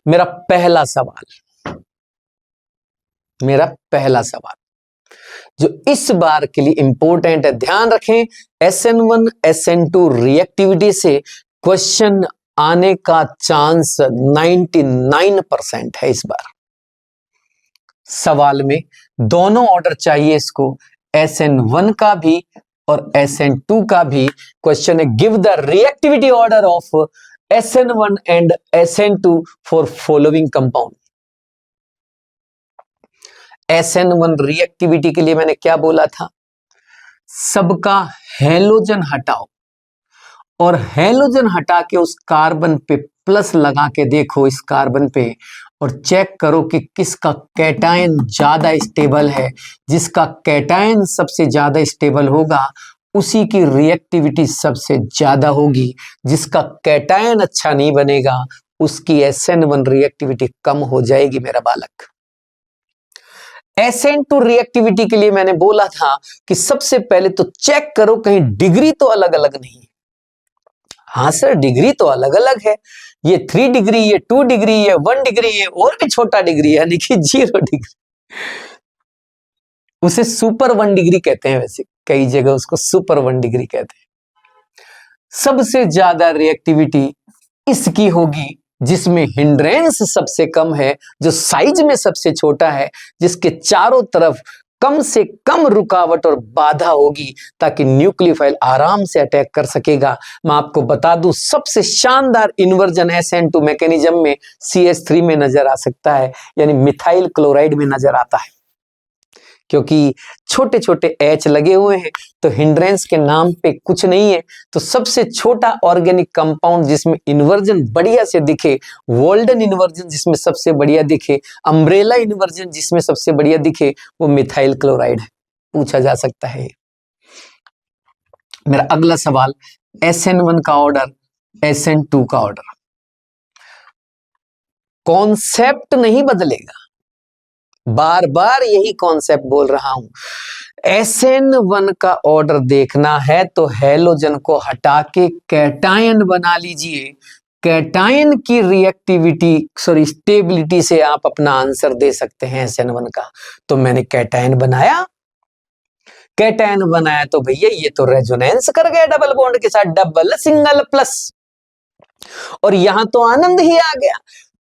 मेरा पहला सवाल जो इस बार के लिए इंपॉर्टेंट है, ध्यान रखें, SN1 SN2 रिएक्टिविटी से क्वेश्चन आने का चांस 99% है। इस बार सवाल में दोनों ऑर्डर चाहिए इसको, SN1 का भी और SN2 का भी। क्वेश्चन है, give the reactivity order of SN1 and SN2 for following compound. SN1 reactivity के लिए मैंने क्या बोला था, सबका हैलोजन हटाओ और हैलोजन हटा के उस कार्बन पे प्लस लगा के देखो इस कार्बन पे, और चेक करो कि किसका कैटायन ज्यादा स्टेबल है। जिसका कैटायन सबसे ज्यादा स्टेबल होगा उसी की रिएक्टिविटी सबसे ज्यादा होगी, जिसका कैटायन अच्छा नहीं बनेगा उसकी SN1 रिएक्टिविटी कम हो जाएगी मेरा बालक। SN2 रिएक्टिविटी के लिए मैंने बोला था कि सबसे पहले तो चेक करो कहीं डिग्री तो अलग अलग नहीं है। हाँ सर, डिग्री तो अलग अलग है, ये 3 डिग्री, ये 2 डिग्री, ये 1 डिग्री, ये और भी छोटा डिग्री है, यानी कि 0 डिग्री। उसे सुपर 1 डिग्री कहते हैं, वैसे कई जगह उसको सुपर 1 डिग्री कहते हैं। सबसे ज्यादा रिएक्टिविटी इसकी होगी जिसमें हिंड्रेंस सबसे कम है, जो साइज में सबसे छोटा है, जिसके चारों तरफ कम से कम रुकावट और बाधा होगी ताकि न्यूक्लियोफाइल आराम से अटैक कर सकेगा। मैं आपको बता दूं, सबसे शानदार इन्वर्जन SN2 मैकेनिज्म में CH3 में नजर आ सकता है, यानी मिथाइल क्लोराइड में नजर आता है। क्योंकि छोटे छोटे H लगे हुए हैं तो हिंड्रेंस के नाम पे कुछ नहीं है। तो सबसे छोटा ऑर्गेनिक कंपाउंड जिसमें इन्वर्जन बढ़िया से दिखे, वोल्डन इन्वर्जन जिसमें सबसे बढ़िया दिखे, अम्ब्रेला इन्वर्जन जिसमें सबसे बढ़िया दिखे, वो मिथाइल क्लोराइड है। पूछा जा सकता है। मेरा अगला सवाल, SN1 का ऑर्डर, SN2 का ऑर्डर। कॉन्सेप्ट नहीं बदलेगा, बार बार यही कॉन्सेप्ट बोल रहा हूं। SN1 का ऑर्डर देखना है तो हैलोजन को हटा के कैटायन बना लीजिए। कैटायन की रिएक्टिविटी स्टेबिलिटी से आप अपना आंसर दे सकते हैं SN1 का। तो मैंने कैटायन बनाया, कैटायन बनाया तो भैया ये तो रेजोनेंस कर गया डबल बॉन्ड के साथ, डबल सिंगल प्लस, और यहां तो आनंद ही आ गया,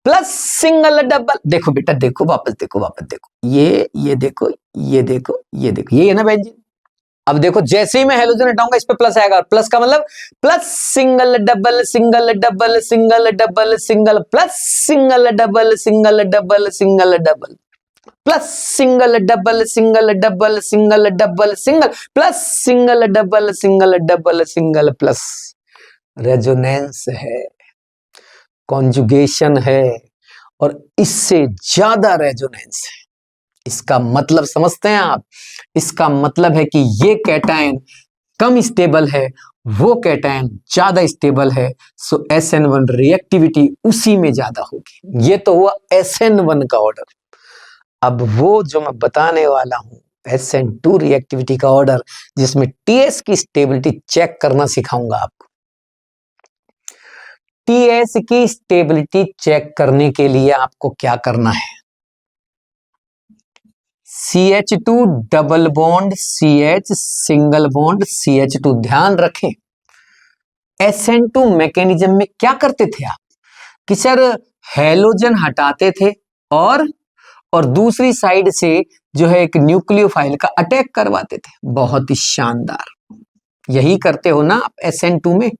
प्लस सिंगल डबल। देखो बेटा, देखो वापस देखो, वापस देखो, ये देखो, ये देखो, ये देखो, ये है ना बेंजीन। अब देखो जैसे ही मैं हेलोजन हटाऊंगा इस पे प्लस आएगा, प्लस का मतलब plus single double single double single double single plus single double single double single double plus single double single double single double single plus single double single double single plus. Resonance है, conjugation है, और इससे ज्यादा resonance है। इसका मतलब समझते हैं आप? इसका मतलब है कि ये कैटायन कम स्टेबल है, वो कैटायन ज्यादा स्टेबल है, सो SN1 रिएक्टिविटी उसी में ज्यादा होगी। ये तो हुआ SN1 का ऑर्डर। अब वो जो मैं बताने वाला हूं SN2 रिएक्टिविटी का ऑर्डर, जिसमें TS की स्टेबिलिटी चेक करना सिखाऊंगा आपको। TS की स्टेबिलिटी चेक करने के लिए आपको क्या करना है? CH2 double bond CH single bond CH2। ध्यान रखें, SN2 मैकेनिज्म में क्या करते थे आप कि सर हैलोजन हटाते थे और दूसरी साइड से जो है एक न्यूक्लियोफाइल का अटैक करवाते थे। बहुत ही शानदार, यही करते हो ना आप SN2 में।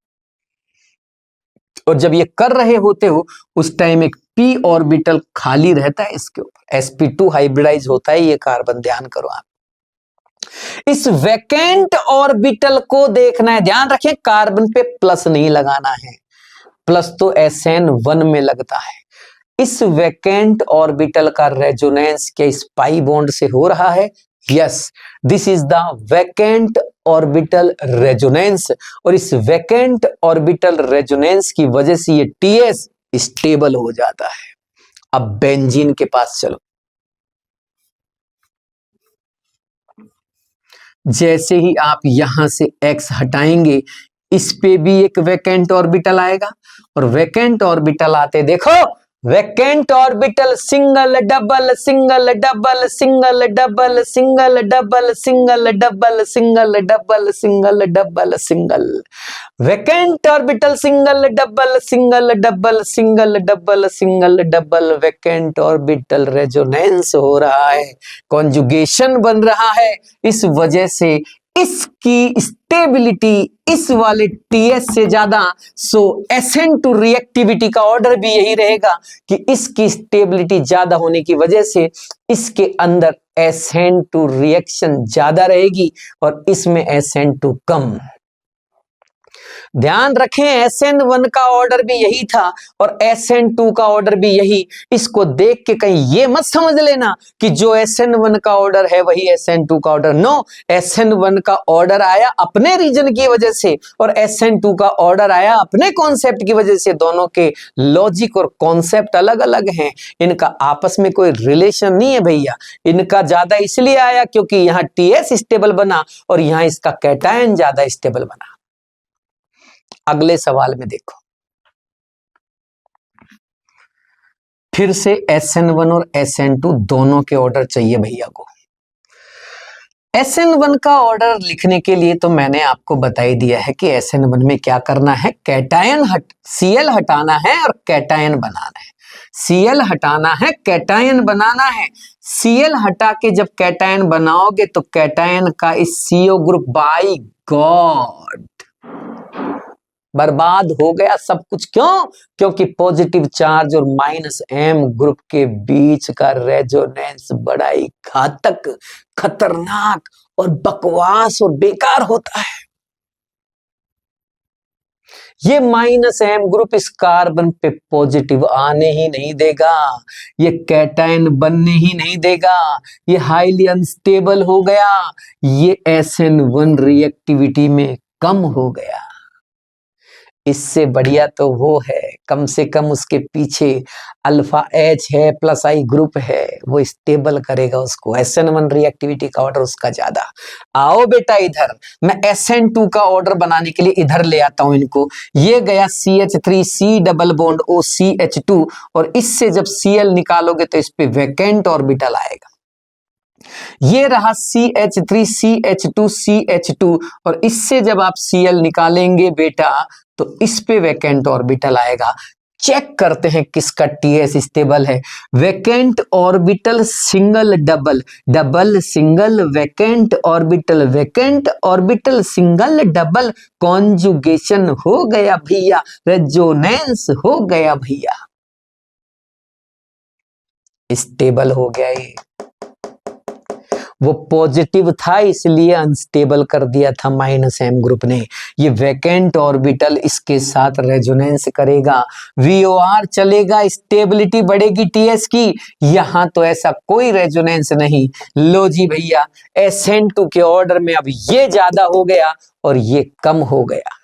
और जब ये कर रहे होते हो उस टाइम एक p ऑर्बिटल खाली रहता है इसके ऊपर, sp2 हाइब्रिडाइज होता है ये कार्बन। ध्यान करो आप, इस वैकेंट ऑर्बिटल को देखना है। ध्यान रखें, कार्बन पे प्लस नहीं लगाना है, प्लस तो SN1 में लगता है। इस वैकेंट ऑर्बिटल का रेजोनेंस क्या इस पाई बॉन्ड से हो रहा है? Yes, this is the vacant orbital resonance, और इस वैकेंट ऑर्बिटल रेजोनेंस की वजह से ये TS स्टेबल हो जाता है। अब बेंजीन के पास चलो। जैसे ही आप यहां से X हटाएंगे, इस पे भी एक वैकेंट ऑर्बिटल आएगा, और वैकेंट ऑर्बिटल आते देखो, vacant orbital single double single double single double single double single double single double single double single, vacant orbital single double single double single double single double, vacant orbital resonance हो रहा है, conjugation बन रहा है। इस वजह से इसकी स्टेबिलिटी इस वाले TS से ज्यादा, सो SN2 रिएक्टिविटी का ऑर्डर भी यही रहेगा कि इसकी स्टेबिलिटी ज्यादा होने की वजह से इसके अंदर SN2 रिएक्शन ज्यादा रहेगी और इसमें SN2 कम। ध्यान रखें, SN1 का ऑर्डर भी यही था और SN2 का ऑर्डर भी यही। इसको देख के कहीं ये मत समझ लेना कि जो SN1 का ऑर्डर है वही SN2 का ऑर्डर। नो, SN1 का ऑर्डर आया अपने रीजन की वजह से और SN2 का ऑर्डर आया अपने कॉन्सेप्ट की वजह से। दोनों के लॉजिक और कॉन्सेप्ट अलग अलग हैं, इनका आपस में कोई रिलेशन नहीं है भैया। इनका ज्यादा इसलिए आया क्योंकि यहाँ TS स्टेबल बना और यहाँ इसका कैटायन ज्यादा स्टेबल बना। अगले सवाल में देखो, फिर से SN1 और SN2 दोनों के ऑर्डर चाहिए भैया को। SN1 का ऑर्डर लिखने के लिए तो मैंने आपको बता ही दिया है कि SN1 में क्या करना है, कैटायन Cl हटाना है और कैटायन बनाना है। Cl हटाना है, कैटायन बनाना है। Cl हटा के जब कैटायन बनाओगे तो कैटायन का इस CO ग्रुप, बाय गॉड बर्बाद हो गया सब कुछ। क्यों? क्योंकि पॉजिटिव चार्ज और माइनस एम ग्रुप के बीच का रेजोनेंस बड़ा ही घातक, खतरनाक और बकवास और बेकार होता है। ये माइनस एम ग्रुप इस कार्बन पे पॉजिटिव आने ही नहीं देगा, ये कैटायन बनने ही नहीं देगा, ये हाईली अनस्टेबल हो गया, ये SN1 रिएक्टिविटी में कम हो गया। इससे बढ़िया तो वो है, कम से कम उसके पीछे अल्फा H है प्लस I ग्रुप है, वो स्टेबल करेगा उसको। SN1 रिएक्टिविटी का ऑर्डर उसका ज्यादा। आओ बेटा इधर, मैं SN2 का ऑर्डर बनाने के लिए इधर ले आता हूं इनको। ये गया CH3C डबल बॉन्ड OCH2, और इससे जब Cl निकालोगे तो इस पे वैकेंट ऑर्बिटल आएगा। ये रहा CH3CH2CH2, और इससे जब आप Cl निकालेंगे बेटा तो इस पे वैकेंट ऑर्बिटल आएगा। चेक करते हैं किसका TS स्टेबल है। Vacant orbital single double, double single, vacant orbital single double, conjugation हो गया भैया, रेजोनेंस हो गया भैया, स्टेबल हो गया। ये वो पॉजिटिव था इसलिए अनस्टेबल कर दिया था माइनस एम ग्रुप ने। ये वैकेंट ऑर्बिटल इसके साथ रेजोनेंस करेगा, VOR चलेगा, स्टेबिलिटी बढ़ेगी TS की। यहां तो ऐसा कोई रेजोनेंस नहीं। लो जी भैया, SN2 के ऑर्डर में अब ये ज्यादा हो गया और ये कम हो गया।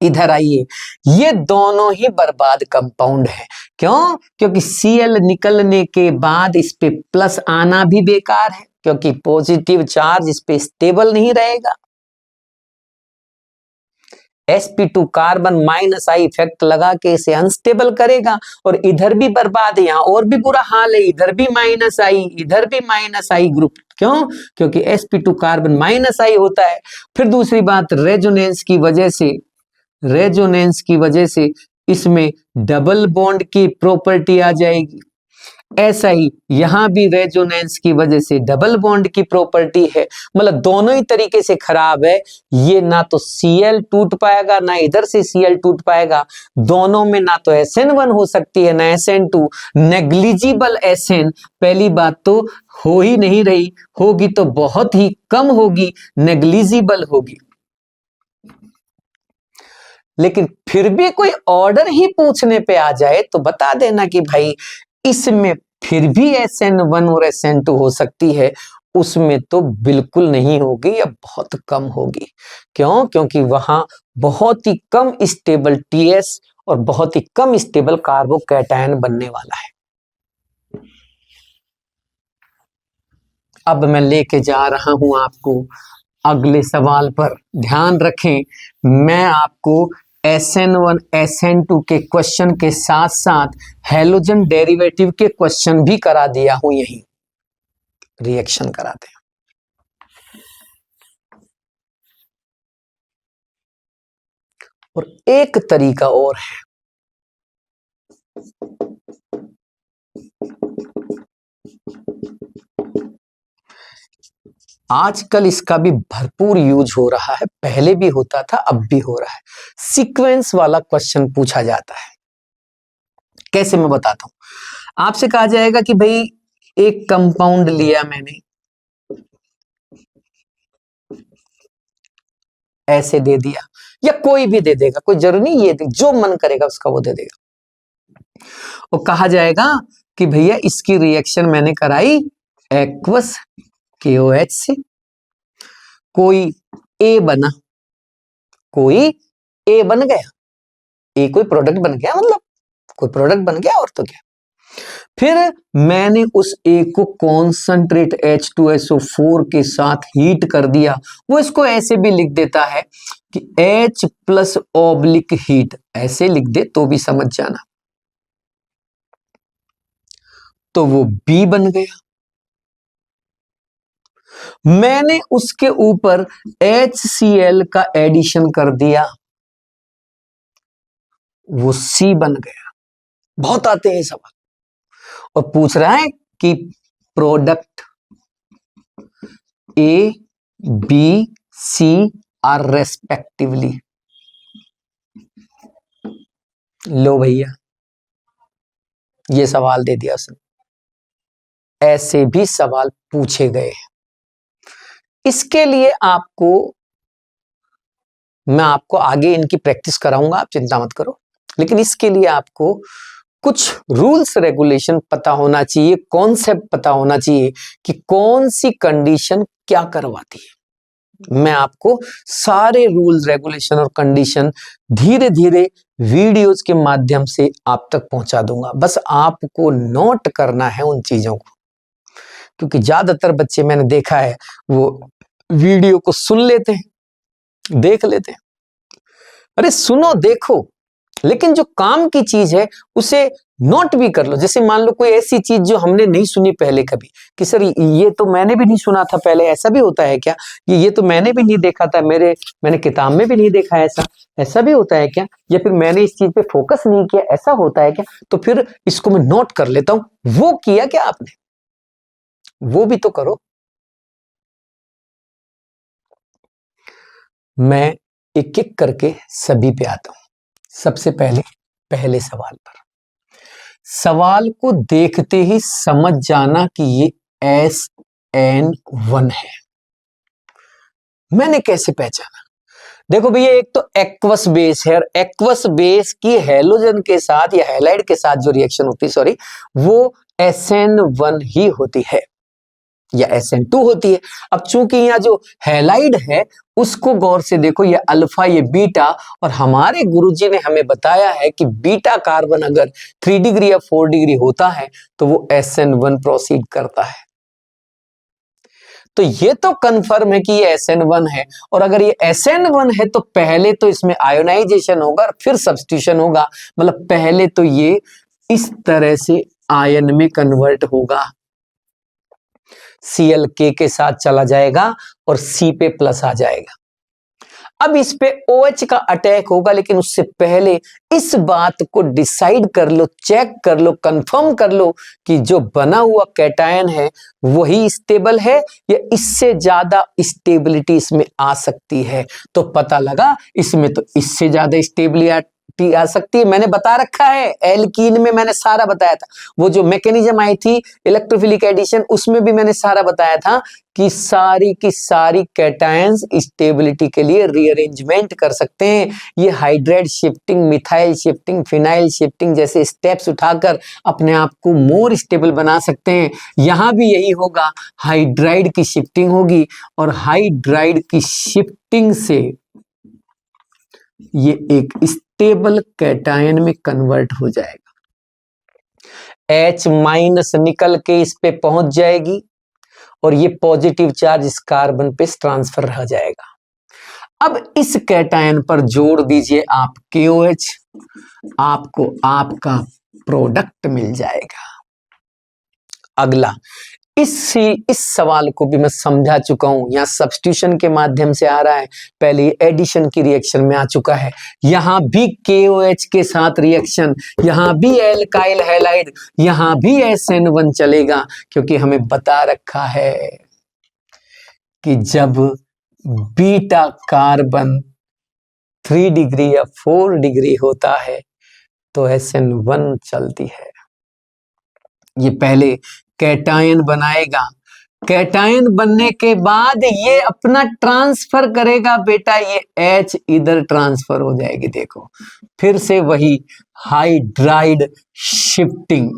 इधर आइए, ये दोनों ही बर्बाद कंपाउंड है। क्यों? क्योंकि Cl निकलने के बाद इस पे प्लस आना भी बेकार है, क्योंकि पॉजिटिव चार्ज इस पे स्टेबल नहीं रहेगा। sp2 carbon minus I effect लगा के इसे अनस्टेबल करेगा, और इधर भी बर्बाद है। यहां और भी बुरा हाल है, इधर भी माइनस I, इधर भी माइनस I ग्रुप। क्यों? क्योंकि sp2 कार्बन माइनस I होता है। फिर दूसरी बात, रेजोनेंस की वजह से इसमें डबल बॉन्ड की प्रॉपर्टी आ जाएगी। ऐसा ही यहां भी रेजोनेंस की वजह से डबल बॉन्ड की प्रॉपर्टी है। मतलब दोनों ही तरीके से खराब है। ये ना तो Cl टूट पाएगा, ना इधर से Cl टूट पाएगा। दोनों में ना तो SN1 हो सकती है, ना SN2। नेग्लिजिबल SN पहली बात तो हो ही नहीं रही, होगी तो बहुत ही कम होगी, नेग्लिजिबल होगी। लेकिन फिर भी कोई ऑर्डर ही पूछने पे आ जाए तो बता देना कि भाई इसमें फिर भी SN1 और SN2 हो सकती है, उसमें तो बिल्कुल नहीं होगी या बहुत कम होगी। क्यों? क्योंकि वहां बहुत ही कम स्टेबल TS और बहुत ही कम स्टेबल कार्बोकैटायन बनने वाला है। अब मैं लेके जा रहा हूं आपको अगले सवाल पर। ध्यान रखें, मैं आपको SN1 SN2 के क्वेश्चन के साथ साथ हैलोजन डेरिवेटिव के क्वेश्चन भी करा दिया हूं, यही रिएक्शन कराते हैं। और एक तरीका और है, आजकल इसका भी भरपूर यूज हो रहा है, पहले भी होता था अब भी हो रहा है। सीक्वेंस वाला क्वेश्चन पूछा जाता है। कैसे? मैं बताता हूं। आपसे कहा जाएगा कि भाई एक कंपाउंड लिया मैंने, ऐसे दे दिया, या कोई भी दे देगा, कोई जरूरी नहीं, ये जो मन करेगा उसका वो दे देगा। और कहा जाएगा कि भैया इसकी रिएक्शन मैंने कराई एक्वस KOH से, कोई A बना, कोई A बन गया, A कोई प्रोडक्ट बन गया, मतलब कोई प्रोडक्ट बन गया, और तो क्या। फिर मैंने उस A को कॉन्सेंट्रेट H2SO4 के साथ हीट कर दिया। वो इसको ऐसे भी लिख देता है कि H प्लस ऑब्लिक हीट, ऐसे लिख दे तो भी समझ जाना। तो वो B बन गया। मैंने उसके ऊपर HCl का एडिशन कर दिया, वो C बन गया। बहुत आते हैं सवाल, और पूछ रहा है कि product A, B, C are respectively, लो भैया, ये सवाल दे दिया उसने। ऐसे भी सवाल पूछे गए। इसके लिए मैं आपको आगे इनकी प्रैक्टिस कराऊंगा, आप चिंता मत करो। लेकिन इसके लिए आपको कुछ रूल्स रेगुलेशन पता होना चाहिए, कॉन्सेप्ट पता होना चाहिए कि कौन सी कंडीशन क्या करवाती है। मैं आपको सारे रूल्स रेगुलेशन और कंडीशन धीरे धीरे वीडियोस के माध्यम से आप तक पहुंचा दूंगा। बस आपको नोट करना है उन चीजों को, क्योंकि ज्यादातर बच्चे मैंने देखा है वो वीडियो को सुन लेते हैं, देख लेते हैं। अरे सुनो देखो, लेकिन जो काम की चीज है उसे नोट भी कर लो। जैसे मान लो कोई ऐसी चीज जो हमने नहीं सुनी पहले कभी, कि सर ये तो मैंने भी नहीं सुना था पहले, ऐसा भी होता है क्या? ये तो मैंने भी नहीं देखा था, मैंने किताब में भी नहीं देखा ऐसा भी होता है क्या? या फिर मैंने इस चीज पे फोकस नहीं किया, ऐसा होता है क्या? तो फिर इसको मैं नोट कर लेता हूं। वो किया क्या आपने? वो भी तो करो। मैं एक एक करके सभी पे आता हूं। सबसे पहले सवाल पर, सवाल को देखते ही समझ जाना कि ये SN1 है। मैंने कैसे पहचाना? देखो भैया, एक तो एक्वस बेस है, और एक्वस बेस की हैलोजन के साथ या हैलाइड के साथ जो रिएक्शन होती है, सॉरी, वो SN1 ही होती है या SN2 होती है। अब चूंकि यहाँ जो हैलाइड है उसको गौर से देखो, ये अल्फा ये बीटा, और हमारे गुरुजी ने हमें बताया है कि बीटा कार्बन अगर 3 डिग्री या 4 डिग्री होता है तो वो SN1 प्रोसीड करता है। तो ये तो कंफर्म है कि ये SN1 है, और अगर ये SN1 है तो पहले तो इसमें आयोनाइजेशन होगा और फिर सब्स्टिट्यूशन होगा। मतलब पहले तो ये इस तरह से आयन में कन्वर्ट होगा, Cl के साथ चला जाएगा और C पे प्लस आ जाएगा। अब इस पे OH का अटैक होगा, लेकिन उससे पहले इस बात को डिसाइड कर लो, चेक कर लो, कंफर्म कर लो कि जो बना हुआ कैटायन है वही स्टेबल है या इससे ज्यादा स्टेबिलिटी इसमें आ सकती है। तो पता लगा इसमें तो इससे ज्यादा स्टेबिलिटी आ सकती है। मैंने बता रखा है, एल्कीन में मैंने सारा बताया था। वो जो मैकेनिज्म आई थी इलेक्ट्रोफिलिक एडिशन, उसमें भी मैंने सारा बताया था कि सारी की सारी कैटायंस स्टेबिलिटी के लिए रीअरेंजमेंट कर सकते हैं। ये hydride shifting, methyl shifting, phenyl shifting जैसे स्टेप्स उठाकर अपने आप को मोर स्टेबल बना सकते हैं। यहां भी यही होगा, हाइड्राइड की शिफ्टिंग होगी और हाइड्राइड की शिफ्टिंग से ये एक स्टेबल कैटायन में कन्वर्ट हो जाएगा। H माइनस निकल के इस पे पहुंच जाएगी और ये पॉजिटिव चार्ज इस कार्बन पे ट्रांसफर रह जाएगा। अब इस कैटायन पर जोड़ दीजिए आप KOH, आपको आपका प्रोडक्ट मिल जाएगा। अगला, इस सवाल को भी मैं समझा चुका हूं, यहां सब्स्टिट्यूशन के माध्यम से आ रहा है, पहले एडिशन की रिएक्शन में आ चुका है। यहां भी KOH के साथ रिएक्शन, यहां भी एल्काइल हैलाइड, यहां भी SN1 चलेगा, क्योंकि हमें बता रखा है कि जब बीटा कार्बन 3 डिग्री या 4 डिग्री होता है तो SN1 चलती है। ये पहले कैटायन बनाएगा, कैटायन बनने के बाद ये अपना ट्रांसफर करेगा बेटा, ये H इधर ट्रांसफर हो जाएगी। देखो फिर से वही हाइड्राइड शिफ्टिंग,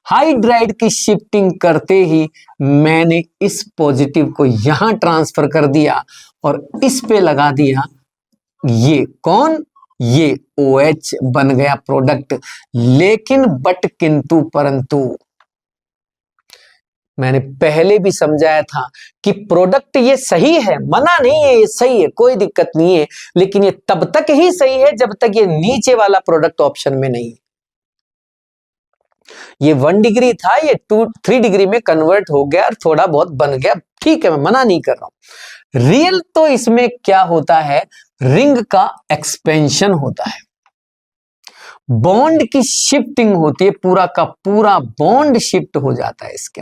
हाइड्राइड की शिफ्टिंग करते ही मैंने इस पॉजिटिव को यहां ट्रांसफर कर दिया और इस पे लगा दिया। ये कौन? ये OH बन गया प्रोडक्ट। लेकिन बट किंतु परंतु मैंने पहले भी समझाया था कि प्रोडक्ट ये सही है, मना नहीं है, ये सही है, कोई दिक्कत नहीं है, लेकिन ये तब तक ही सही है जब तक ये नीचे वाला प्रोडक्ट ऑप्शन में नहीं है। ये 1 डिग्री था, ये 3 डिग्री में कन्वर्ट हो गया और थोड़ा बहुत बन गया, ठीक है, मैं मना नहीं कर रहा हूं। रियल तो इसमें क्या होता है, रिंग का एक्सपेंशन होता है, बॉन्ड की शिफ्टिंग होती है, पूरा का पूरा बॉन्ड शिफ्ट हो जाता है इसके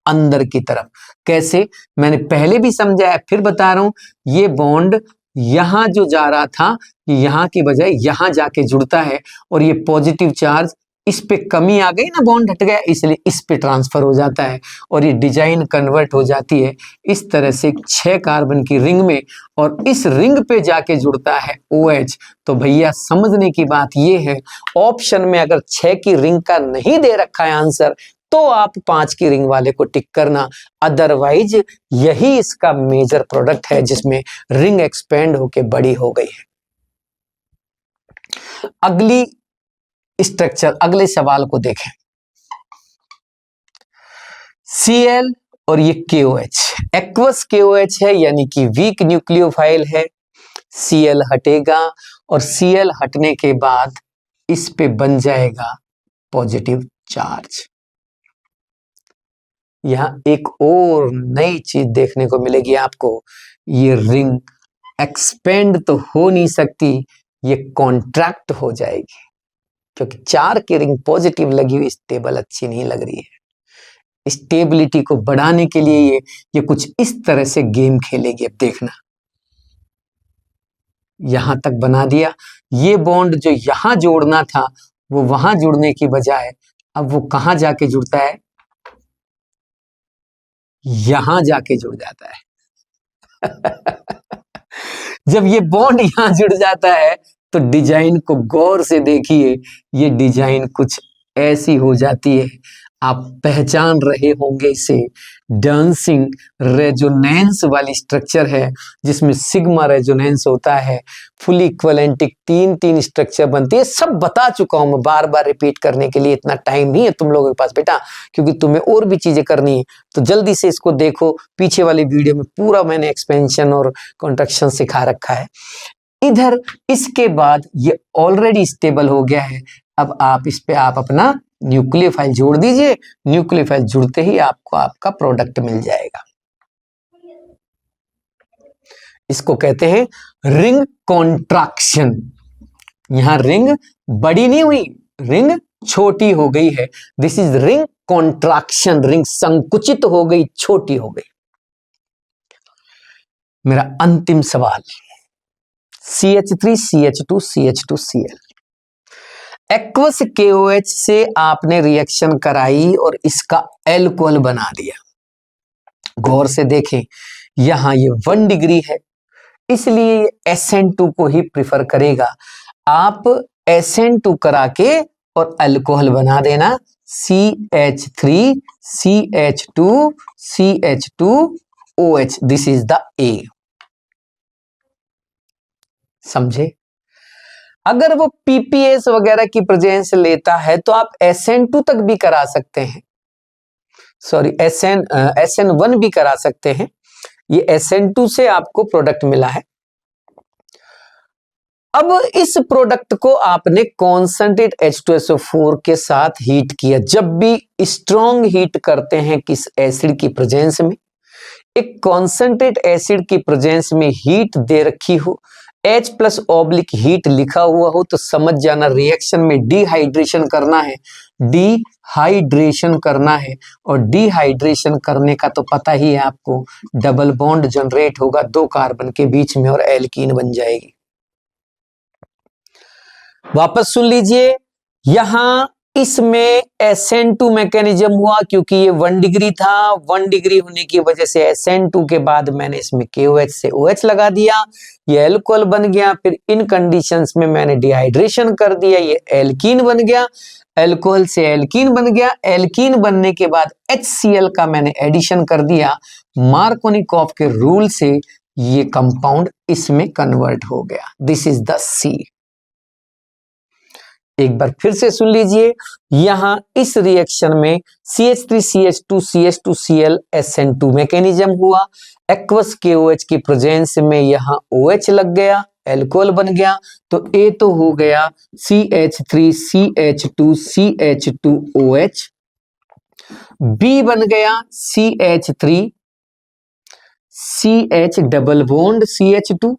अंदर की तरफ। कैसे? मैंने पहले भी समझाया, फिर बता रहा हूं। ये बॉन्ड यहां जो जा रहा था यहां की बजाय यहां जाके जुड़ता है और ये पॉजिटिव चार्ज इस पे कमी आ गई ना, बॉन्ड हट गया, इसलिए इस पे ट्रांसफर हो जाता है और ये डिजाइन कन्वर्ट हो जाती है इस तरह से 6 कार्बन की रिंग में और इस रिंग पे जाके जुड़ता है OH। तो भैया समझने की बात ये है, ऑप्शन में अगर 6 की रिंग का नहीं दे रखा है आंसर तो आप 5 की रिंग वाले को टिक करना, अदरवाइज यही इसका मेजर प्रोडक्ट है जिसमें रिंग एक्सपेंड होके बड़ी हो गई है। अगली स्ट्रक्चर, अगले सवाल को देखें। Cl और ये KOH, एक्वस KOH है यानी कि वीक न्यूक्लियोफाइल है। Cl हटेगा और Cl हटने के बाद इस पे बन जाएगा पॉजिटिव चार्ज। यहां एक और नई चीज देखने को मिलेगी आपको, ये रिंग एक्सपेंड तो हो नहीं सकती, ये कॉन्ट्रैक्ट हो जाएगी क्योंकि 4 की रिंग पॉजिटिव लगी हुई, स्टेबल अच्छी नहीं लग रही है। स्टेबिलिटी को बढ़ाने के लिए ये कुछ इस तरह से गेम खेलेगी। अब देखना, यहां तक बना दिया, ये बॉन्ड जो यहां जोड़ना था वो वहां जुड़ने की बजाय अब वो कहां जाके जुड़ता है, यहां जाके जुड़ जाता है। जब ये बॉन्ड यहां जुड़ जाता है तो डिजाइन को गौर से देखिए, ये डिजाइन कुछ ऐसी हो जाती है, आप पहचान रहे होंगे इसे, डांसिंग रेजोनेंस वाली स्ट्रक्चर है जिसमें सिग्मा रेजोनेंस होता है, फुली इक्विवेलेंटिक 3 स्ट्रक्चर बनती है। सब बता चुका हूं मैं, बार बार रिपीट करने के लिए इतना टाइम नहीं है तुम लोगों के पास बेटा, क्योंकि तुम्हें और भी चीजें करनी है। तो जल्दी से इसको देखो, पीछे वाली वीडियो में पूरा मैंने एक्सपेंशन और कॉन्ट्रैक्शन सिखा रखा है। इधर इसके बाद ये ऑलरेडी स्टेबल हो गया है, अब आप इस पे आप अपना न्यूक्लियोफाइल जोड़ दीजिए, न्यूक्लियोफाइल जुड़ते ही आपको आपका प्रोडक्ट मिल जाएगा। इसको कहते हैं रिंग कॉन्ट्रैक्शन। यहां रिंग बड़ी नहीं हुई, रिंग छोटी हो गई है, this is ring contraction, ring संकुचित हो गई, छोटी हो गई। मेरा अंतिम सवाल, CH3 CH2 CH2 Cl, aqueous KOH से आपने रिएक्शन कराई और इसका एल्कोहल बना दिया। गौर से देखें, यहां ये 1 डिग्री है इसलिए ये SN2 को ही प्रिफर करेगा। आप SN2 करा के और अल्कोहल बना देना, CH3 CH2 CH2OH, this is the A। समझे? अगर वो PPS वगैरह की प्रेजेंस लेता है तो आप SN2 तक भी करा सकते हैं, सॉरी SN1 भी करा सकते हैं। ये SN2 से आपको प्रोडक्ट मिला है। अब इस प्रोडक्ट को आपने कॉन्सेंट्रेट H2SO4 के साथ हीट किया। जब भी स्ट्रॉन्ग हीट करते हैं किस एसिड की प्रेजेंस में, एक कॉन्सेंट्रेट एसिड की प्रेजेंस में हीट दे रखी हो, H+ हीट लिखा हुआ हो, तो समझ जाना रिएक्शन में डिहाइड्रेशन करना है, डिहाइड्रेशन करना है। और डिहाइड्रेशन करने का तो पता ही है आपको, डबल बॉन्ड जनरेट होगा 2 कार्बन के बीच में और एल्कीन बन जाएगी। वापस सुन लीजिए, यहां इसमें SN2 मैकेनिज्म हुआ क्योंकि ये 1 डिग्री था, 1 डिग्री होने की वजह से SN2 के बाद मैंने इसमें KOH से OH लगा दिया, ये एल्कोहल बन गया। फिर इन कंडीशंस में मैंने डिहाइड्रेशन कर दिया, ये एल्कीन बन गया, एल्कोहल से एल्कीन बन गया, एल्कीन बनने के बाद HCl का मैंने एडिशन कर दिया, मार्कोनिकॉफ के रूल से ये कंपाउंड इसमें कन्वर्ट हो गया, दिस इज द C। एक बार फिर से सुन लीजिए, यहां इस रिएक्शन में CH3 CH2 CH2 Cl SN2 mechanism हुआ, एक्वस KOH की प्रेजेंस में यहां OH लग गया, एल्कोहल बन गया। तो A तो हो गया CH3 CH2 CH2OH, B बन गया CH3 CH double bond CH2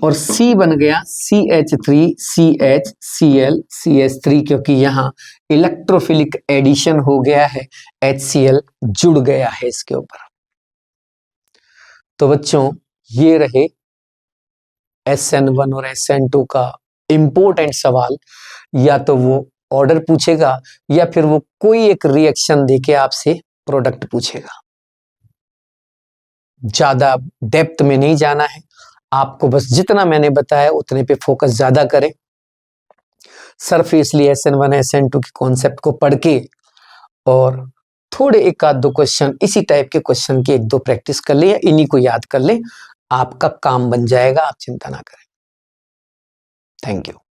और C बन गया CH3 CH Cl CH3, क्योंकि यहां इलेक्ट्रोफिलिक एडिशन हो गया है, HCl जुड़ गया है इसके ऊपर। तो बच्चों ये रहे SN1 और SN2 का इंपॉर्टेंट सवाल, या तो वो ऑर्डर पूछेगा या फिर वो कोई एक रिएक्शन देके आपसे प्रोडक्ट पूछेगा। ज्यादा डेप्थ में नहीं जाना है आपको, बस जितना मैंने बताया उतने पे फोकस ज्यादा करें। सरफेसली SN1 SN2 के कॉन्सेप्ट को पढ़ के और थोड़े एक आध दो क्वेश्चन इसी टाइप के क्वेश्चन की एक दो प्रैक्टिस कर ले या इन्हीं को याद कर ले, आपका काम बन जाएगा, आप चिंता ना करें। Thank you.